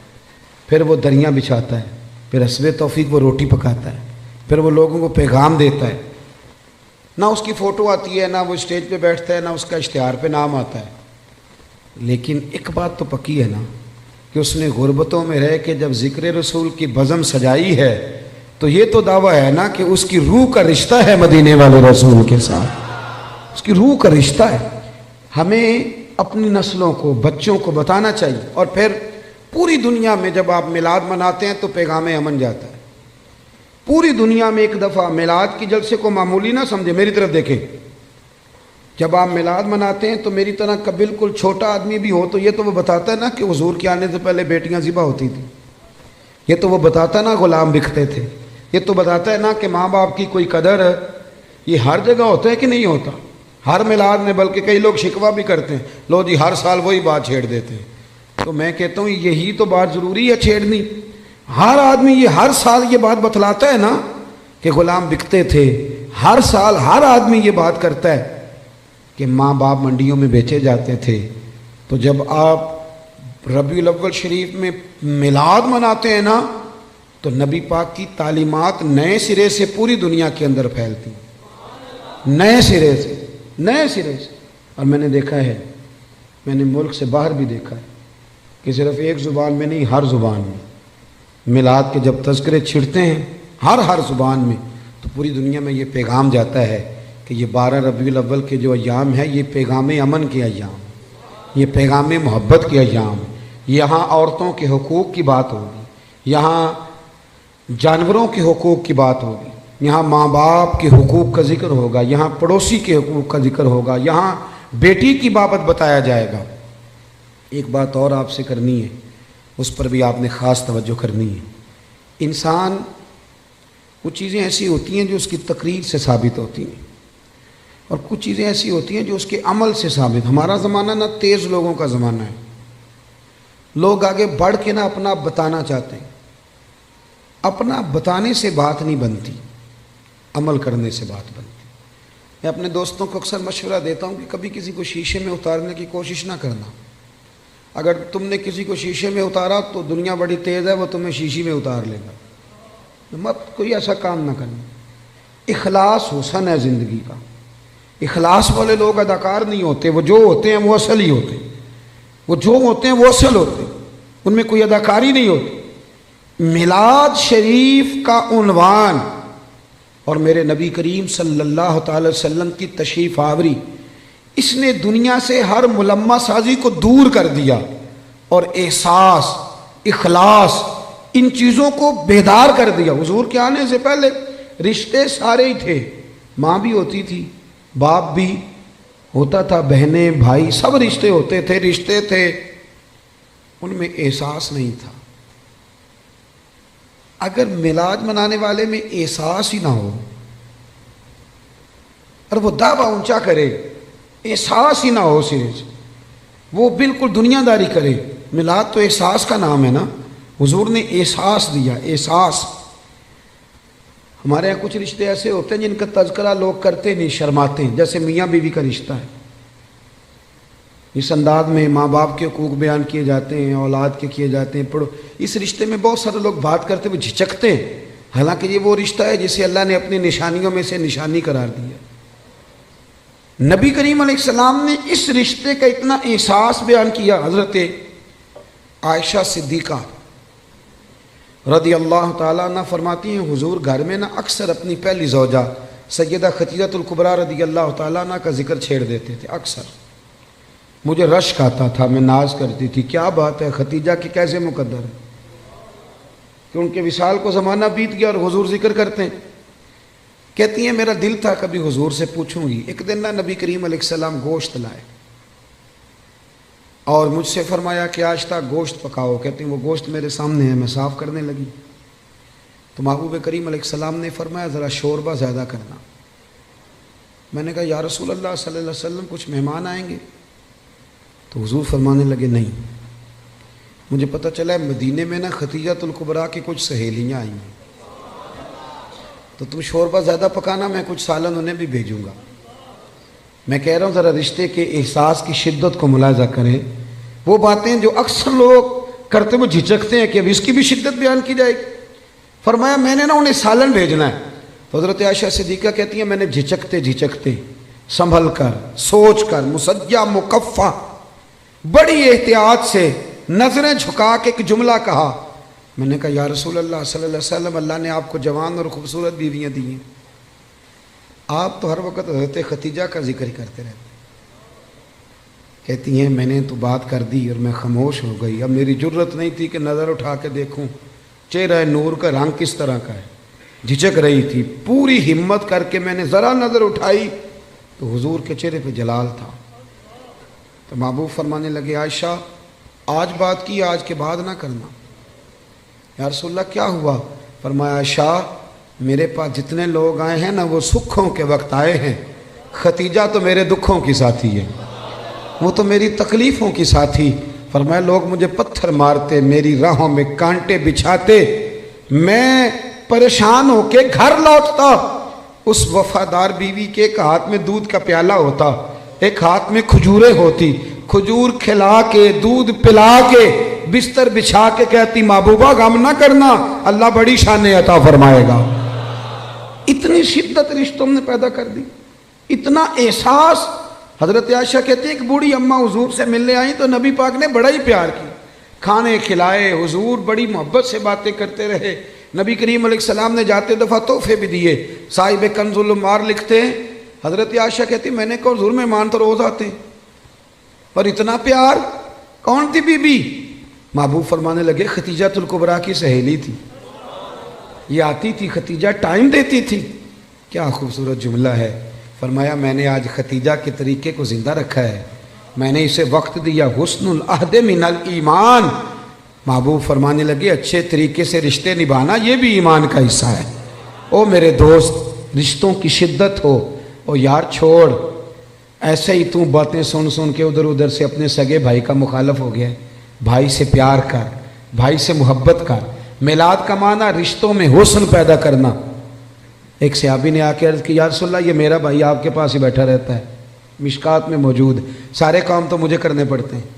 پھر وہ دریاں بچھاتا ہے، پھر حسب توفیق وہ روٹی پکاتا ہے، پھر وہ لوگوں کو پیغام دیتا ہے، نہ اس کی فوٹو آتی ہے، نہ وہ اسٹیج پہ بیٹھتا ہے، نہ اس کا اشتہار پہ نام آتا ہے، لیکن ایک بات تو پکی ہے نا کہ اس نے غربتوں میں رہ کے جب ذکر رسول کی بزم سجائی ہے تو یہ تو دعویٰ ہے نا کہ اس کی روح کا رشتہ ہے مدینے والے رسول کے ساتھ، اس کی روح کا رشتہ ہے۔ ہمیں اپنی نسلوں کو، بچوں کو بتانا چاہیے، اور پھر پوری دنیا میں جب آپ میلاد مناتے ہیں تو پیغام امن جاتا ہے۔ پوری دنیا میں ایک دفعہ میلاد کی جلسے کو معمولی نہ سمجھے، میری طرف دیکھیں، جب آپ میلاد مناتے ہیں تو میری طرح کا بالکل چھوٹا آدمی بھی ہو تو یہ تو وہ بتاتا ہے نا کہ حضور کے آنے سے پہلے بیٹیاں ذبح ہوتی تھیں، یہ تو وہ بتاتا ہے نا غلام بکتے تھے، یہ تو بتاتا ہے نا کہ ماں باپ کی کوئی قدر ہے۔ یہ ہر جگہ ہوتا ہے کہ نہیں ہوتا؟ ہر میلاد میں، بلکہ کئی لوگ شکوہ بھی کرتے ہیں، لو جی ہر سال وہی بات چھیڑ دیتے ہیں، تو میں کہتا ہوں یہی تو بات ضروری ہے چھیڑنی۔ ہر آدمی یہ ہر سال یہ بات بتلاتا ہے نا کہ غلام بکتے تھے، ہر سال ہر آدمی یہ بات کرتا ہے کہ ماں باپ منڈیوں میں بیچے جاتے تھے۔ تو جب آپ ربیع الاول شریف میں میلاد مناتے ہیں نا تو نبی پاک کی تعلیمات نئے سرے سے پوری دنیا کے اندر پھیلتی ہیں، نئے سرے سے، نئے سرے سے۔ اور میں نے دیکھا ہے، میں نے ملک سے باہر بھی دیکھا ہے کہ صرف ایک زبان میں نہیں، ہر زبان میں میلاد کے جب تذکرے چھڑتے ہیں ہر زبان میں، تو پوری دنیا میں یہ پیغام جاتا ہے کہ یہ 12 ربیع الاول کے جو ایام ہیں یہ پیغام امن کے ایام، یہ پیغام محبت کے ایام۔ یہاں عورتوں کے حقوق کی بات ہوگی، یہاں جانوروں کے حقوق کی بات ہوگی، یہاں ماں باپ کے حقوق کا ذکر ہوگا، یہاں پڑوسی کے حقوق کا ذکر ہوگا، یہاں بیٹی کی بابت بتایا جائے گا۔ ایک بات اور آپ سے کرنی ہے، اس پر بھی آپ نے خاص توجہ کرنی ہے۔ انسان، کچھ چیزیں ایسی ہوتی ہیں جو اس کی تقریر سے ثابت ہوتی ہیں، اور کچھ چیزیں ایسی ہوتی ہیں جو اس کے عمل سے ثابت۔ ہمارا زمانہ نہ تیز لوگوں کا زمانہ ہے، لوگ آگے بڑھ کے نہ اپنا بتانا چاہتے ہیں، اپنا بتانے سے بات نہیں بنتی، عمل کرنے سے بات بنتی۔ میں اپنے دوستوں کو اکثر مشورہ دیتا ہوں کہ کبھی کسی کو شیشے میں اتارنے کی کوشش نہ کرنا۔ اگر تم نے کسی کو شیشے میں اتارا تو دنیا بڑی تیز ہے، وہ تمہیں شیشے میں اتار لے گا، مت کوئی ایسا کام نہ کرنا۔ اخلاص حسن ہے زندگی کا، اخلاص والے لوگ اداکار نہیں ہوتے، وہ جو ہوتے ہیں وہ اصل ہی ہوتے ہیں، وہ جو ہوتے ہیں وہ اصل ہوتے ہیں، ان میں کوئی اداکاری نہیں ہوتی۔ میلاد شریف کا عنوان اور میرے نبی کریم صلی اللہ تعالی وسلم کی تشریف آوری، اس نے دنیا سے ہر ملمہ سازی کو دور کر دیا اور احساس، اخلاص، ان چیزوں کو بیدار کر دیا۔ حضور کے آنے سے پہلے رشتے سارے ہی تھے، ماں بھی ہوتی تھی، باپ بھی ہوتا تھا، بہنیں بھائی سب رشتے ہوتے تھے، رشتے تھے، ان میں احساس نہیں تھا۔ اگر میلاد منانے والے میں احساس ہی نہ ہو اور وہ دعویٰ اونچا کرے، احساس ہی نہ ہو سرے سے، وہ بالکل دنیا داری کرے۔ میلاد تو احساس کا نام ہے نا، حضور نے احساس دیا، احساس۔ ہمارے یہاں کچھ رشتے ایسے ہوتے ہیں جن کا تذکرہ لوگ کرتے نہیں، شرماتے ہیں، جیسے میاں بیوی کا رشتہ ہے۔ اس انداز میں ماں باپ کے حقوق بیان کیے جاتے ہیں، اولاد کے کیے جاتے ہیں، پڑھو اس رشتے میں بہت سارے لوگ بات کرتے ہوئے جھجکتے ہیں، حالانکہ یہ وہ رشتہ ہے جسے اللہ نے اپنی نشانیوں میں سے نشانی قرار دیا۔ نبی کریم علیہ السلام نے اس رشتے کا اتنا احساس بیان کیا۔ حضرت عائشہ صدیقہ رضی اللہ تعالیٰ عنہ فرماتی ہیں حضور گھر میں اکثر اپنی پہلی زوجہ سیدہ خدیجہ الکبریٰ رضی اللہ تعالیٰ عنہ کا ذکر چھیڑ دیتے تھے۔ اکثر مجھے رشک آتا تھا، میں ناز کرتی تھی، کیا بات ہے، خدیجہ کی کیسے مقدر ہے کہ ان کے وصال کو زمانہ بیت گیا اور حضور ذکر کرتے ہیں۔ کہتی ہیں میرا دل تھا کبھی حضور سے پوچھوں گی۔ ایک دن نبی کریم علیہ السلام گوشت لائے اور مجھ سے فرمایا کہ آج تک گوشت پکاؤ۔ کہتی ہیں وہ گوشت میرے سامنے ہے، میں صاف کرنے لگی تو محبوب کریم علیہ السلام نے فرمایا ذرا شوربہ زیادہ کرنا۔ میں نے کہا یا رسول اللہ صلی اللہ علیہ وسلم کچھ مہمان آئیں گے۔ تو حضور فرمانے لگے نہیں، مجھے پتہ چلا ہے مدینے میں نا ختیجۃ الکبریٰ کی کچھ سہیلیاں آئی ہیں، تو تم شوربہ زیادہ پکانا، میں کچھ سالن انہیں بھی بھیجوں گا۔ میں کہہ رہا ہوں ذرا رشتے کے احساس کی شدت کو ملاحظہ کریں۔ وہ باتیں جو اکثر لوگ کرتے وہ جھجکتے ہیں کہ اب اس کی بھی شدت بیان کی جائے گی۔ فرمایا میں نے نا انہیں سالن بھیجنا ہے۔ تو حضرت عائشہ صدیقہ کہتی ہیں میں نے جھجکتے سنبھل کر، سوچ کر، مسجع مکفہ، بڑی احتیاط سے نظریں جھکا کے ایک جملہ کہا۔ میں نے کہا یا رسول اللہ صلی اللہ علیہ وسلم، اللہ نے آپ کو جوان اور خوبصورت بیویاں دی ہیں، آپ تو ہر وقت حضرت ختیجہ کا ذکر ہی کرتے رہتے۔ کہتی ہیں میں نے تو بات کر دی اور میں خاموش ہو گئی، اب میری جرت نہیں تھی کہ نظر اٹھا کے دیکھوں چہرہ نور کا رنگ کس طرح کا ہے، جھجک رہی تھی۔ پوری ہمت کر کے میں نے ذرا نظر اٹھائی تو حضور کے چہرے پہ جلال تھا۔ تو محبوب فرمانے لگے عائشہ آج بات کی، آج کے بعد نہ کرنا۔ یا رسول اللہ کیا ہوا؟ فرمایا عائشہ میرے پاس جتنے لوگ آئے ہیں نا وہ سکھوں کے وقت آئے ہیں، ختیجہ تو میرے دکھوں کی ساتھی ہے، وہ تو میری تکلیفوں کی ساتھی۔ فرمایا لوگ مجھے پتھر مارتے، میری راہوں میں کانٹے بچھاتے، میں پریشان ہو کے گھر لوٹتا، اس وفادار بیوی کے ایک ہاتھ میں دودھ کا پیالہ ہوتا، ایک ہاتھ میں کھجوریں ہوتی، کھجور کھلا کے دودھ پلا کے بستر بچھا کے کہتی محبوبہ غم نہ کرنا، اللہ بڑی شان عطا فرمائے گا۔ اتنی شدت رشتوں نے پیدا کر دی، اتنا احساس۔ حضرت عائشہ کہتی ہے کہ بوڑھی اماں حضور سے ملنے آئیں تو نبی پاک نے بڑا ہی پیار کیا، کھانے کھلائے، حضور بڑی محبت سے باتیں کرتے رہے۔ نبی کریم علیہ السلام نے جاتے دفعہ تحفے بھی دیے۔ صاحب کنز العمار لکھتے ہیں حضرت عائشہ کہتی میں نے کہا حضور مہمان تو روز آتے ہیں اور اتنا پیار۔ کون تھی بی بی؟ محبوب فرمانے لگے ختیجۃ الکبریٰ کی سہیلی تھی، یہ آتی تھی، ختیجہ ٹائم دیتی تھی۔ کیا خوبصورت جملہ ہے۔ فرمایا میں نے آج ختیجہ کے طریقے کو زندہ رکھا ہے، میں نے اسے وقت دیا، حسن العہد من الایمان۔ محبوب فرمانے لگے اچھے طریقے سے رشتے نبھانا یہ بھی ایمان کا حصہ ہے۔ او میرے دوست رشتوں کی شدت ہو، او یار چھوڑ، ایسے ہی تو باتیں سن کے ادھر ادھر سے اپنے سگے بھائی کا مخالف ہو گیا ہے۔ بھائی سے پیار کر، بھائی سے محبت کر۔ میلاد کا معنی رشتوں میں حسن پیدا کرنا۔ ایک صحابی نے آ کے عرض کی یا رسول اللہ یہ میرا بھائی آپ کے پاس ہی بیٹھا رہتا ہے، مشکات میں موجود، سارے کام تو مجھے کرنے پڑتے ہیں۔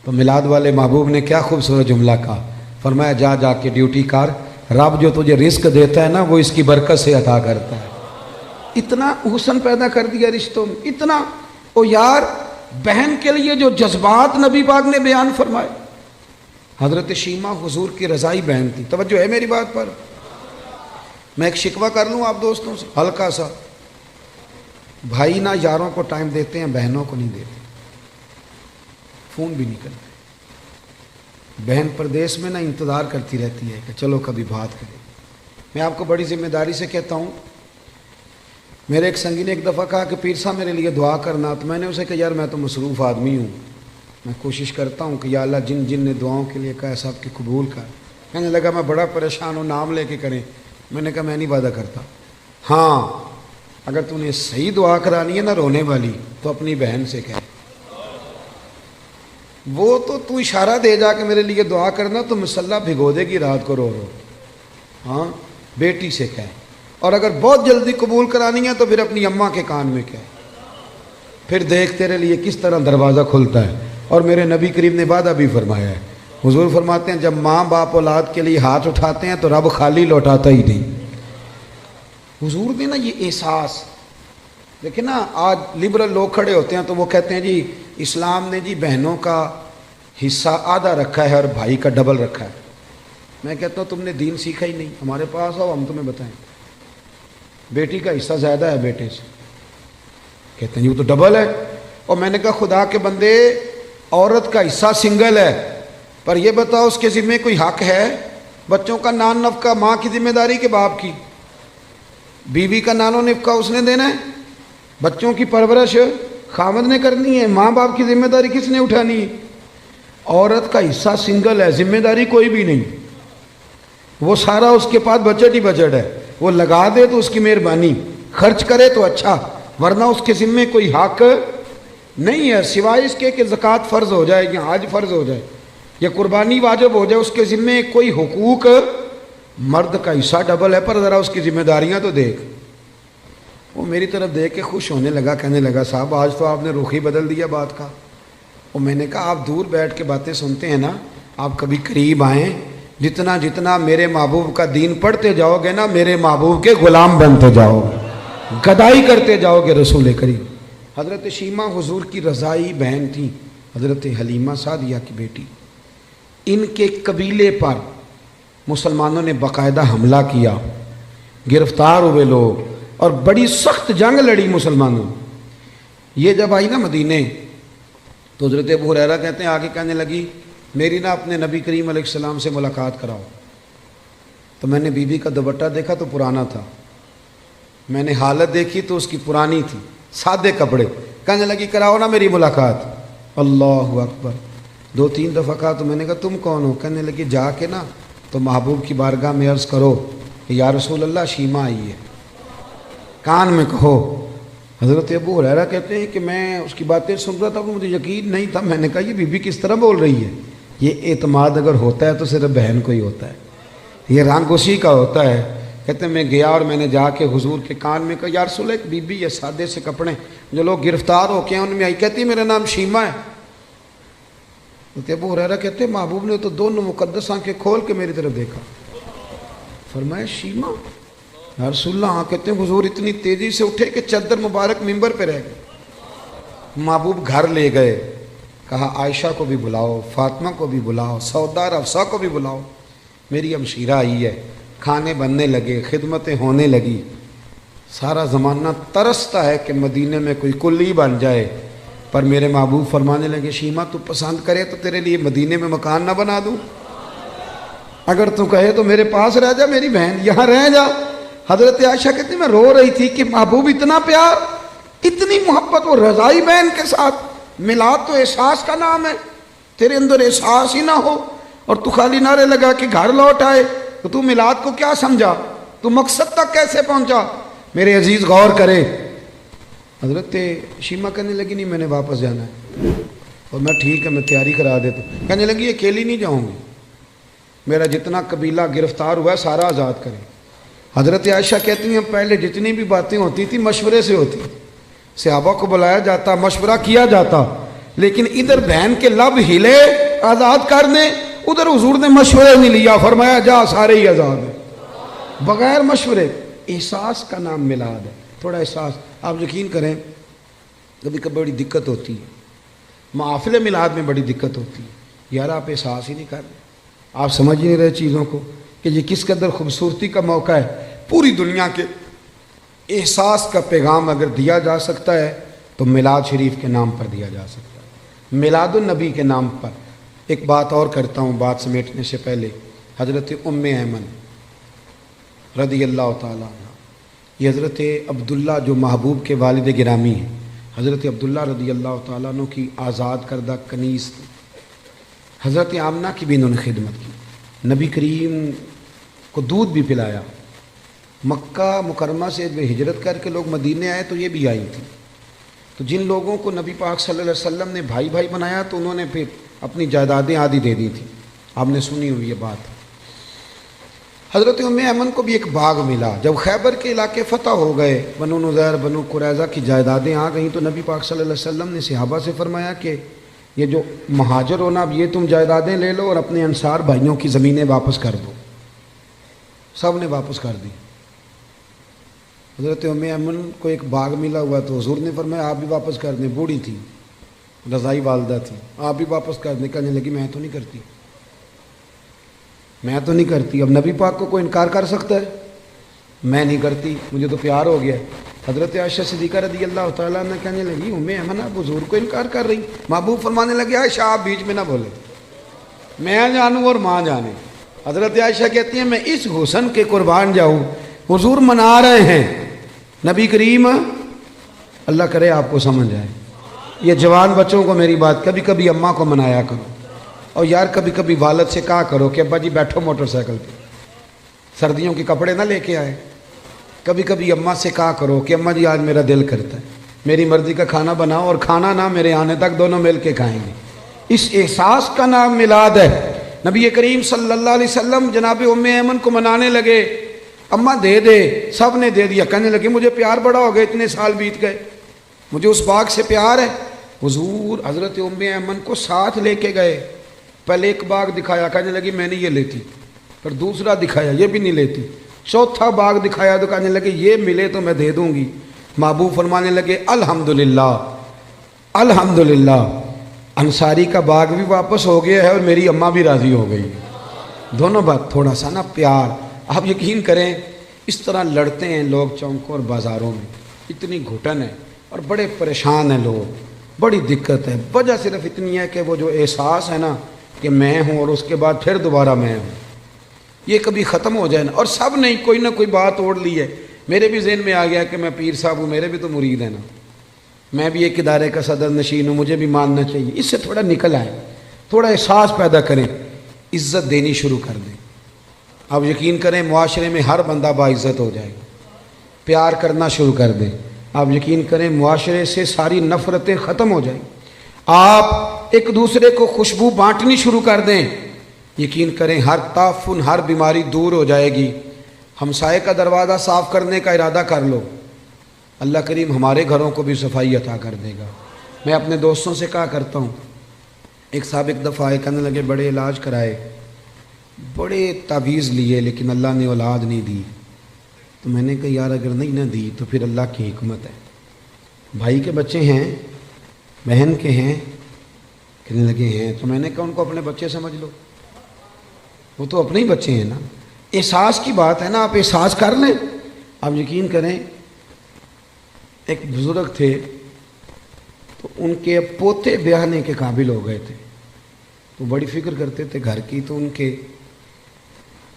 تو میلاد والے محبوب نے کیا خوبصورت جملہ کہا، فرمایا جا کے ڈیوٹی کر، رب جو تجھے رزق دیتا ہے نا وہ اس کی برکت سے عطا کرتا ہے۔ اتنا حسن پیدا کر دیا رشتوں میں، اتنا۔ او یار بہن کے لیے جو جذبات نبی پاک نے بیان فرمائے۔ حضرت شیمہ حضور کی رضائی بہن تھی، توجہ ہے میری بات پر؟ میں ایک شکوہ کر لوں آپ دوستوں سے ہلکا سا، بھائی نہ یاروں کو ٹائم دیتے ہیں، بہنوں کو نہیں دیتے، فون بھی نہیں کرتے۔ بہن پردیس میں نہ انتظار کرتی رہتی ہے کہ چلو کبھی بات کریں۔ میں آپ کو بڑی ذمہ داری سے کہتا ہوں، میرے ایک سنگی نے ایک دفعہ کہا کہ پیر صاحب میرے لیے دعا کرنا، تو میں نے اسے کہا یار میں تو مصروف آدمی ہوں، میں کوشش کرتا ہوں کہ یا اللہ جن جن نے دعاؤں کے لیے کہا سب کی قبول کر۔ کہنے لگا میں بڑا پریشان ہوں، نام لے کے کریں۔ میں نے کہا میں نہیں وعدہ کرتا، ہاں اگر تو نے صحیح دعا کرانی ہے نا رونے والی تو اپنی بہن سے کہے، وہ تو اشارہ دے جا کے میرے لیے دعا کرنا تو مسلح بھگو دے گی رات کو رو رو، ہاں بیٹی سے کہے، اور اگر بہت جلدی قبول کرانی ہے تو پھر اپنی اماں کے کان میں کہے، پھر دیکھ تیرے لیے کس طرح دروازہ کھلتا ہے۔ اور میرے نبی کریم نے وعدہ بھی فرمایا ہے، حضور فرماتے ہیں جب ماں باپ اولاد کے لیے ہاتھ اٹھاتے ہیں تو رب خالی لوٹاتا ہی نہیں۔ حضور نے نا یہ احساس دیکھیں نا، آج لبرل لوگ کھڑے ہوتے ہیں تو وہ کہتے ہیں جی اسلام نے جی بہنوں کا حصہ آدھا رکھا ہے اور بھائی کا ڈبل رکھا ہے۔ میں کہتا ہوں تم نے دین سیکھا ہی نہیں، ہمارے پاس آؤ ہم تمہیں بتائیں۔ بیٹی کا حصہ زیادہ ہے بیٹے سے، کہتے ہیں جی وہ تو ڈبل ہے۔ اور میں نے کہا خدا کے بندے عورت کا حصہ سنگل ہے، پر یہ بتاؤ اس کے ذمہ کوئی حق ہے؟ بچوں کا نان نفقہ ماں کی ذمہ داری کہ باپ کی؟ بیوی کا نان و نفقہ اس نے دینا ہے، بچوں کی پرورش خاوند نے کرنی ہے، ماں باپ کی ذمہ داری کس نے اٹھانی ہے؟ عورت کا حصہ سنگل ہے، ذمہ داری کوئی بھی نہیں، وہ سارا اس کے پاس بجٹ ہی بجٹ ہے، وہ لگا دے تو اس کی مہربانی، خرچ کرے تو اچھا، ورنہ اس کے ذمہ کوئی حق نہیں ہے سوائے اس کے کہ زکوٰۃ فرض ہو جائے یا حج فرض ہو جائے یا قربانی واجب ہو جائے، اس کے ذمے کوئی حقوق، مرد کا حصہ ڈبل ہے، پر ذرا اس کی ذمہ داریاں تو دیکھ۔ وہ میری طرف دیکھ کے خوش ہونے لگا، کہنے لگا صاحب آج تو آپ نے رخ ہی بدل دیا بات کا۔ اور میں نے کہا آپ دور بیٹھ کے باتیں سنتے ہیں نا، آپ کبھی قریب آئیں، جتنا جتنا میرے محبوب کا دین پڑھتے جاؤ گے نا، میرے محبوب کے غلام بنتے جاؤ گے، گدائی کرتے جاؤ گے رسول کریم۔ حضرت شیمہ حضور کی رضائی بہن تھی، حضرت حلیمہ سعدیہ کی بیٹی۔ ان کے قبیلے پر مسلمانوں نے باقاعدہ حملہ کیا، گرفتار ہوئے لوگ، اور بڑی سخت جنگ لڑی مسلمانوں۔ یہ جب آئی نا مدینے تو حضرت ابو ہریرہ کہتے ہیں آگے کہنے لگی میری نا اپنے نبی کریم علیہ السلام سے ملاقات کراؤ۔ تو میں نے بی بی کا دوپٹہ دیکھا تو پرانا تھا، میں نے حالت دیکھی تو اس کی پرانی تھی، سادے کپڑے۔ کہنے لگی کراؤ نا میری ملاقات۔ اللہ اکبر، 2-3 دفعہ کہا تو میں نے کہا تم کون ہو؟ کہنے لگی جا کے نا تو محبوب کی بارگاہ میں عرض کرو کہ یا رسول اللہ شیمہ آئی ہے، کان میں کہو۔ حضرت ابو ہریرہ کہتے ہیں کہ میں اس کی باتیں سن رہا تھا، مجھے یقین نہیں تھا۔ میں نے کہا یہ بی بی کس طرح بول رہی ہے؟ یہ اعتماد اگر ہوتا ہے تو صرف بہن کو ہی ہوتا ہے، یہ رنگ اسی کا ہوتا ہے۔ کہتے ہیں میں گیا اور میں نے جا کے حضور کے کان میں کہا یا رسول اللہ، ایک بی بی یہ سادے سے کپڑے جو لوگ گرفتار ہو کے ہیں ان میں آئی، کہتی میرا نام شیمہ ہے۔ حضرت ابو ہریرہ کہتے ہیں محبوب نے تو دونوں مقدس آنکھیں کھول کے میری طرف دیکھا، فرمایا شیمہ؟ یا رسول اللہ ہاں۔ کہتے ہیں حضور اتنی تیزی سے اٹھے کہ چادر مبارک ممبر پہ رہ گئے۔ محبوب گھر لے گئے، کہا عائشہ کو بھی بلاؤ، فاطمہ کو بھی بلاؤ، سودا اور حفصہ کو بھی بلاؤ، میری ہمشیرہ آئی ہے۔ کھانے بننے لگے، خدمتیں ہونے لگی۔ سارا زمانہ ترستا ہے کہ مدینے میں کوئی کلی بن جائے، پر میرے محبوب فرمانے لگے شیمہ تو پسند کرے تو تیرے لیے مدینے میں مکان نہ بنا دوں، اگر تو کہے تو میرے پاس رہ جا میری بہن، یہاں رہ جا۔ حضرت عائشہ کہتی میں رو رہی تھی کہ محبوب اتنا پیار، اتنی محبت، وہ رضائی بہن کے ساتھ۔ میلاد تو احساس کا نام ہے، تیرے اندر احساس ہی نہ ہو اور تو خالی نعرے لگا کہ گھر لوٹ آئے، تو تو میلاد کو کیا سمجھا؟ تو مقصد تک کیسے پہنچا؟ میرے عزیز غور کرے۔ حضرت شیمہ کہنے لگی نہیں میں نے واپس جانا ہے، اور میں ٹھیک ہے میں تیاری کرا دیتا ہوں۔ کہنے لگی اکیلی نہیں جاؤں گی، میرا جتنا قبیلہ گرفتار ہوا ہے سارا آزاد کریں۔ حضرت عائشہ کہتی ہیں پہلے جتنی بھی باتیں ہوتی تھی مشورے سے ہوتی، صحابہ کو بلایا جاتا، مشورہ کیا جاتا، لیکن ادھر بہن کے لب ہلے آزاد کرنے، ادھر حضور نے مشورے نہیں لیا، فرمایا جا سارے ہی آزاد ہیں بغیر مشورے۔ احساس کا نام میلاد ہے، تھوڑا احساس۔ آپ یقین کریں کبھی کبھی بڑی دقت ہوتی ہے، محافل میلاد میں بڑی دقت ہوتی ہے، یار آپ احساس ہی نہیں کر رہے، آپ سمجھ ہی نہیں رہے چیزوں کو کہ یہ کس قدر خوبصورتی کا موقع ہے۔ پوری دنیا کے احساس کا پیغام اگر دیا جا سکتا ہے تو میلاد شریف کے نام پر دیا جا سکتا ہے، میلاد النبی کے نام پر۔ ایک بات اور کرتا ہوں بات سمیٹنے سے پہلے، حضرت ام ایمن رضی اللہ تعالیٰ عنہ، یہ حضرت عبداللہ جو محبوب کے والد گرامی ہیں، حضرت عبداللہ رضی اللہ تعالیٰ عنہ کی آزاد کردہ کنیز تھی۔ حضرت آمنہ کی بھی انہوں نے خدمت کی، نبی کریم کو دودھ بھی پلایا۔ مکہ مکرمہ سے جب ہجرت کر کے لوگ مدینے آئے تو یہ بھی آئی تھی، تو جن لوگوں کو نبی پاک صلی اللہ علیہ وسلم نے بھائی بھائی بنایا تو انہوں نے پھر اپنی جائیدادیں آدھی دے دی تھی، آپ نے سنی ہوئی یہ بات۔ حضرت ام ایمن کو بھی ایک باغ ملا، جب خیبر کے علاقے فتح ہو گئے، بنو نذیر بنو قریظہ کی جائیدادیں آ گئیں، تو نبی پاک صلی اللہ علیہ وسلم نے صحابہ سے فرمایا کہ یہ جو مہاجر ہونا اب یہ تم جائیدادیں لے لو اور اپنے انصار بھائیوں کی زمینیں واپس کر دو۔ سب نے واپس کر دی۔ حضرت ام ایمن کو ایک باغ ملا ہوا تو حضور نے فرمایا آپ بھی واپس کر دیں، بوڑھی تھی، رضائی والدہ تھی، آپ بھی واپس کر دیں۔ کہنے لگی میں تو نہیں کرتی، میں تو نہیں کرتی۔ اب نبی پاک کو کوئی انکار کر سکتا ہے؟ میں نہیں کرتی، مجھے تو پیار ہو گیا۔ حضرت عائشہ صدیقہ رضی اللہ تعالیٰ عنہ کہنے لگی ام ایمن آپ حضور کو انکار کر رہی؟ محبوب فرمانے لگے عائشہ آپ بیچ میں نہ بولے، میں جانوں اور ماں جانے۔ حضرت عائشہ کہتی ہیں میں اس حسن کے قربان جاؤں، حضور منا رہے ہیں نبی کریم، اللہ کرے آپ کو سمجھ آئے۔ یہ جوان بچوں کو میری بات، کبھی کبھی اماں کو منایا کرو، اور یار کبھی کبھی والد سے کہا کرو کہ ابا جی بیٹھو موٹر سائیکل پہ، سردیوں کے کپڑے نہ لے کے آئے۔ کبھی کبھی اماں سے کہا کرو کہ اماں جی آج میرا دل کرتا ہے میری مرضی کا کھانا بناؤ اور کھانا نہ میرے آنے تک دونوں مل کے کھائیں گے۔ اس احساس کا نام میلاد ہے۔ نبی کریم صلی اللہ علیہ وسلم جناب ام ایمن کو منانے لگے، اماں دے دے، سب نے دے دیا، کہنے لگے مجھے پیار بڑا ہو گیا، اتنے سال بیت گئے، مجھے اس باغ سے پیار ہے۔ حضور حضرت ام ایمن کو ساتھ لے کے گئے، پہلے ایک باغ دکھایا، کہنے لگی میں نہیں یہ لیتی، پھر دوسرا دکھایا، یہ بھی نہیں لیتی، چوتھا باغ دکھایا تو کہنے لگے یہ ملے تو میں دے دوں گی۔ محبوب فرمانے لگے الحمدللہ الحمدللہ، انصاری کا باغ بھی واپس ہو گیا ہے اور میری اماں بھی راضی ہو گئی۔ دونوں بات تھوڑا سا نا پیار۔ آپ یقین کریں اس طرح لڑتے ہیں لوگ چوکوں اور بازاروں میں، اتنی گھٹن ہے اور بڑے پریشان ہیں لوگ، بڑی دقت ہے۔ وجہ صرف اتنی ہے کہ وہ جو احساس ہے نا کہ میں ہوں اور اس کے بعد پھر دوبارہ میں ہوں، یہ کبھی ختم ہو جائے نا۔ اور سب نے کوئی نہ کوئی بات اوڑھ لی ہے۔ میرے بھی ذہن میں آ گیا کہ میں پیر صاحب ہوں، میرے بھی تو مرید ہیں نا، میں بھی ایک ادارے کا صدر نشین ہوں، مجھے بھی ماننا چاہیے۔ اس سے تھوڑا نکل آئے، تھوڑا احساس پیدا کریں، عزت دینی شروع کر دیں۔ آپ یقین کریں معاشرے میں ہر بندہ باعزت ہو جائے گا، پیار کرنا شروع کر دیں۔ آپ یقین کریں معاشرے سے ساری نفرتیں ختم ہو جائیں۔ آپ ایک دوسرے کو خوشبو بانٹنی شروع کر دیں، یقین کریں ہر تعفن، ہر بیماری دور ہو جائے گی۔ ہمسائے کا دروازہ صاف کرنے کا ارادہ کر لو، اللہ کریم ہمارے گھروں کو بھی صفائی عطا کر دے گا۔ میں اپنے دوستوں سے کہا کرتا ہوں، ایک صاحب ایک دفعہ آئے، کہنے لگے بڑے علاج کرائے، بڑے تعویذ لیے لیکن اللہ نے اولاد نہیں دی۔ تو میں نے کہا یار اگر نہیں نہ دی تو پھر اللہ کی حکمت ہے، بھائی کے بچے ہیں، بہن کے ہیں، کہنے لگے ہیں۔ تو میں نے کہا ان کو اپنے بچے سمجھ لو، وہ تو اپنے ہی بچے ہیں نا۔ احساس کی بات ہے نا، آپ احساس کر لیں۔ آپ یقین کریں ایک بزرگ تھے تو ان کے پوتے بیاہنے کے قابل ہو گئے تھے، تو بڑی فکر کرتے تھے گھر کی، تو ان کے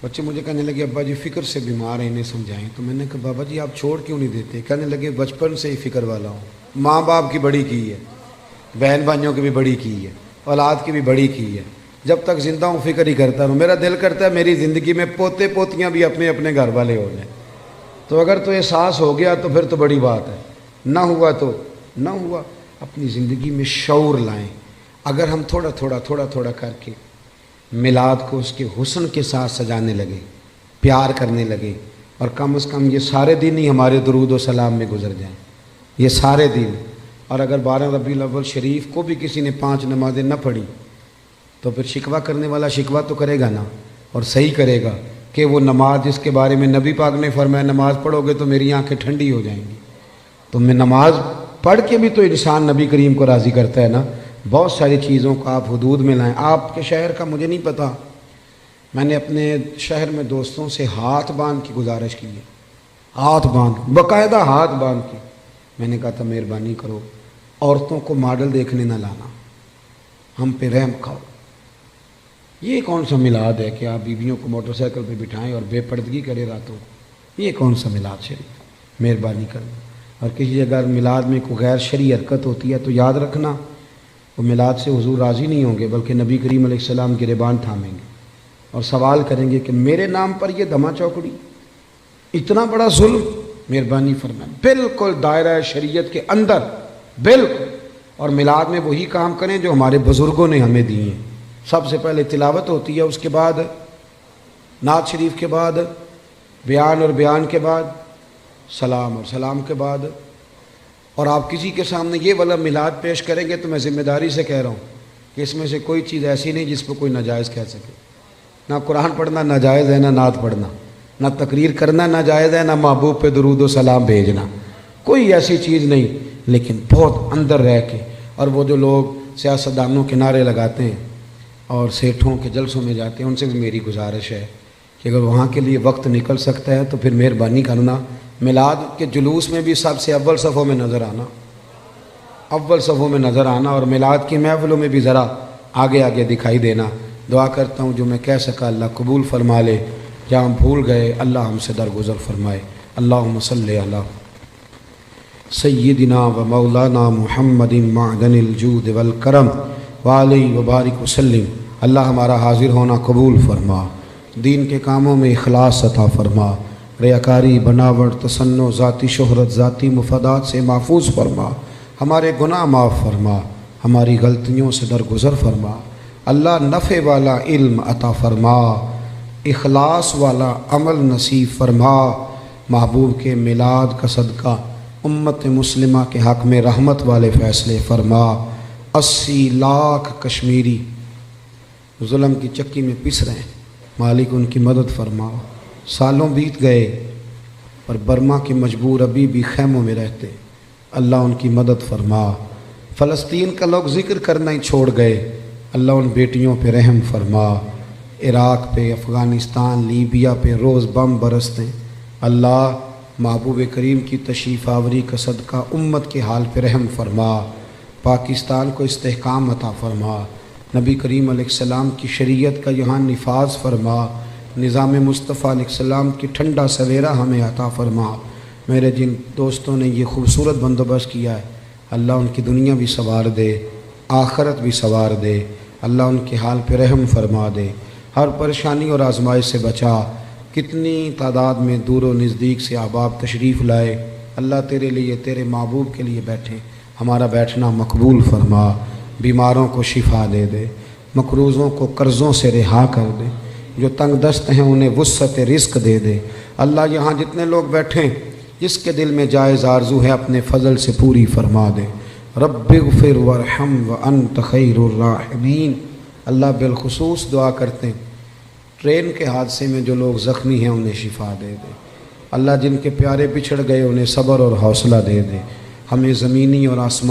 بچے مجھے کہنے لگے ابا جی فکر سے بیمار ہیں، انہیں سمجھائیں۔ تو میں نے کہا بابا جی آپ چھوڑ کیوں نہیں دیتے؟ کہنے لگے بچپن سے ہی فکر والا ہوں، ماں باپ کی بڑی کی ہے، بہن بھائیوں کی بھی بڑی کی ہے، اولاد کی بھی بڑی کی ہے، جب تک زندہ ہوں فکر ہی کرتا ہوں۔ میرا دل کرتا ہے میری زندگی میں پوتے پوتیاں بھی اپنے اپنے گھر والے ہو جائیں۔ تو اگر تو احساس ہو گیا تو پھر تو بڑی بات ہے، نہ ہوا تو نہ ہوا۔ اپنی زندگی میں شعور لائیں۔ اگر ہم تھوڑا تھوڑا کر کے میلاد کو اس کے حسن کے ساتھ سجانے لگے، پیار کرنے لگے، اور کم از کم یہ سارے دن ہی ہمارے درود و سلام میں گزر جائیں، یہ سارے دن۔ اور اگر 12 ربیع الاول شریف کو بھی کسی نے 5 نمازیں نہ پڑھی تو پھر شکوہ کرنے والا شکوہ تو کرے گا نا، اور صحیح کرے گا کہ وہ نماز جس کے بارے میں نبی پاک نے فرمایا نماز پڑھو گے تو میری آنکھیں ٹھنڈی ہو جائیں گی۔ تو میں نماز پڑھ کے بھی تو انسان نبی کریم کو راضی کرتا ہے نا۔ بہت ساری چیزوں کو آپ حدود میں لائیں۔ آپ کے شہر کا مجھے نہیں پتہ، میں نے اپنے شہر میں دوستوں سے ہاتھ باندھ کی گزارش کی ہے، ہاتھ باندھ، باقاعدہ ہاتھ باندھ کی۔ میں نے کہا تھا مہربانی کرو عورتوں کو ماڈل دیکھنے نہ لانا، ہم پہ رحم کھاؤ۔ یہ کون سا میلاد ہے کہ آپ بیویوں کو موٹر سائیکل پہ بٹھائیں اور بے پردگی کرے راتوں کو؟ یہ کون سا میلاد شریف؟ مہربانی کرنا۔ اور کسی اگر میلاد میں کوئی غیر شرعی حرکت ہوتی ہے تو یاد رکھنا وہ میلاد سے حضور راضی نہیں ہوں گے، بلکہ نبی کریم علیہ السلام کی گریبان تھامیں گے اور سوال کریں گے کہ میرے نام پر یہ دھما چوکڑی، اتنا بڑا ظلم، مہربانی فرمائیں۔ بالکل دائرہ شریعت کے اندر، بالکل۔ اور میلاد میں وہی کام کریں جو ہمارے بزرگوں نے ہمیں دیے ہیں۔ سب سے پہلے تلاوت ہوتی ہے، اس کے بعد نعت شریف کے بعد بیان، اور بیان کے بعد سلام، اور سلام کے بعد، اور آپ کسی کے سامنے یہ والا میلاد پیش کریں گے تو میں ذمہ داری سے کہہ رہا ہوں کہ اس میں سے کوئی چیز ایسی نہیں جس پہ کوئی ناجائز کہہ سکے۔ نہ قرآن پڑھنا ناجائز ہے، نہ نعت پڑھنا، نہ تقریر کرنا ناجائز ہے، نہ محبوب پہ درود و سلام بھیجنا، کوئی ایسی چیز نہیں۔ لیکن بہت اندر رہ کے، اور وہ جو لوگ سیاستدانوں کے نعرے لگاتے ہیں اور سیٹھوں کے جلسوں میں جاتے ہیں، ان سے بھی میری گزارش ہے کہ اگر وہاں کے لیے وقت نکل سکتا ہے تو پھر مہربانی کرنا میلاد کے جلوس میں بھی سب سے اول صفوں میں نظر آنا، اول صفوں میں نظر آنا، اور میلاد کی محفلوں میں بھی ذرا آگے آگے دکھائی دینا۔ دعا کرتا ہوں جو میں کہہ سکا اللہ قبول فرما لے، جہاں ہم بھول گئے اللہ ہم سے درگزر فرمائے۔ اللہم صلی علی سیدنا و مولانا محمد معدن الجود والکرم وعلیہ وبارک وسلم۔ اللہ ہمارا حاضر ہونا قبول فرما، دین کے کاموں میں اخلاص عطا فرما، ریاکاری، بناوٹ، تسنع، ذاتی شہرت، ذاتی مفادات سے محفوظ فرما، ہمارے گناہ معاف فرما، ہماری غلطیوں سے درگزر فرما۔ اللہ نفع والا علم عطا فرما، اخلاص والا عمل نصیب فرما۔ محبوب کے میلاد کا صدقہ امت مسلمہ کے حق میں رحمت والے فیصلے فرما۔ 80 لاکھ کشمیری ظلم کی چکی میں پس رہے ہیں، مالک ان کی مدد فرما۔ سالوں بیت گئے پر برما کے مجبور ابھی بھی خیموں میں رہتے، اللہ ان کی مدد فرما۔ فلسطین کا لوگ ذکر کرنا ہی چھوڑ گئے، اللہ ان بیٹیوں پہ رحم فرما۔ عراق پہ، افغانستان، لیبیا پہ روز بم برستے، اللہ محبوب کریم کی تشریف آوری کا صدقہ امت کے حال پہ رحم فرما۔ پاکستان کو استحکام عطا فرما، نبی کریم علیہ السلام کی شریعت کا یہاں نفاذ فرما، نظام مصطفیٰ علیہ السلام کی ٹھنڈا سویرا ہمیں عطا فرما۔ میرے جن دوستوں نے یہ خوبصورت بندوبست کیا ہے، اللہ ان کی دنیا بھی سنوار دے، آخرت بھی سنوار دے، اللہ ان کے حال پہ رحم فرما دے، ہر پریشانی اور آزمائش سے بچا۔ کتنی تعداد میں دور و نزدیک سے احباب تشریف لائے، اللہ تیرے لیے، تیرے محبوب کے لیے بیٹھے، ہمارا بیٹھنا مقبول فرما۔ بیماروں کو شفا دے دے، مقروضوں کو قرضوں سے رہا کر دے، جو تنگ دست ہیں انہیں وسعت رزق دے دے۔ اللہ یہاں جتنے لوگ بیٹھیں، جس کے دل میں جائز آرزو ہے اپنے فضل سے پوری فرما دے۔ رب اغفر وارحم وانت خیر الراحمین۔ اللہ بالخصوص دعا کرتے ہیں ٹرین کے حادثے میں جو لوگ زخمی ہیں انہیں شفا دے دے، اللہ جن کے پیارے بچھڑ گئے انہیں صبر اور حوصلہ دے دے، ہمیں زمینی اور آسمانی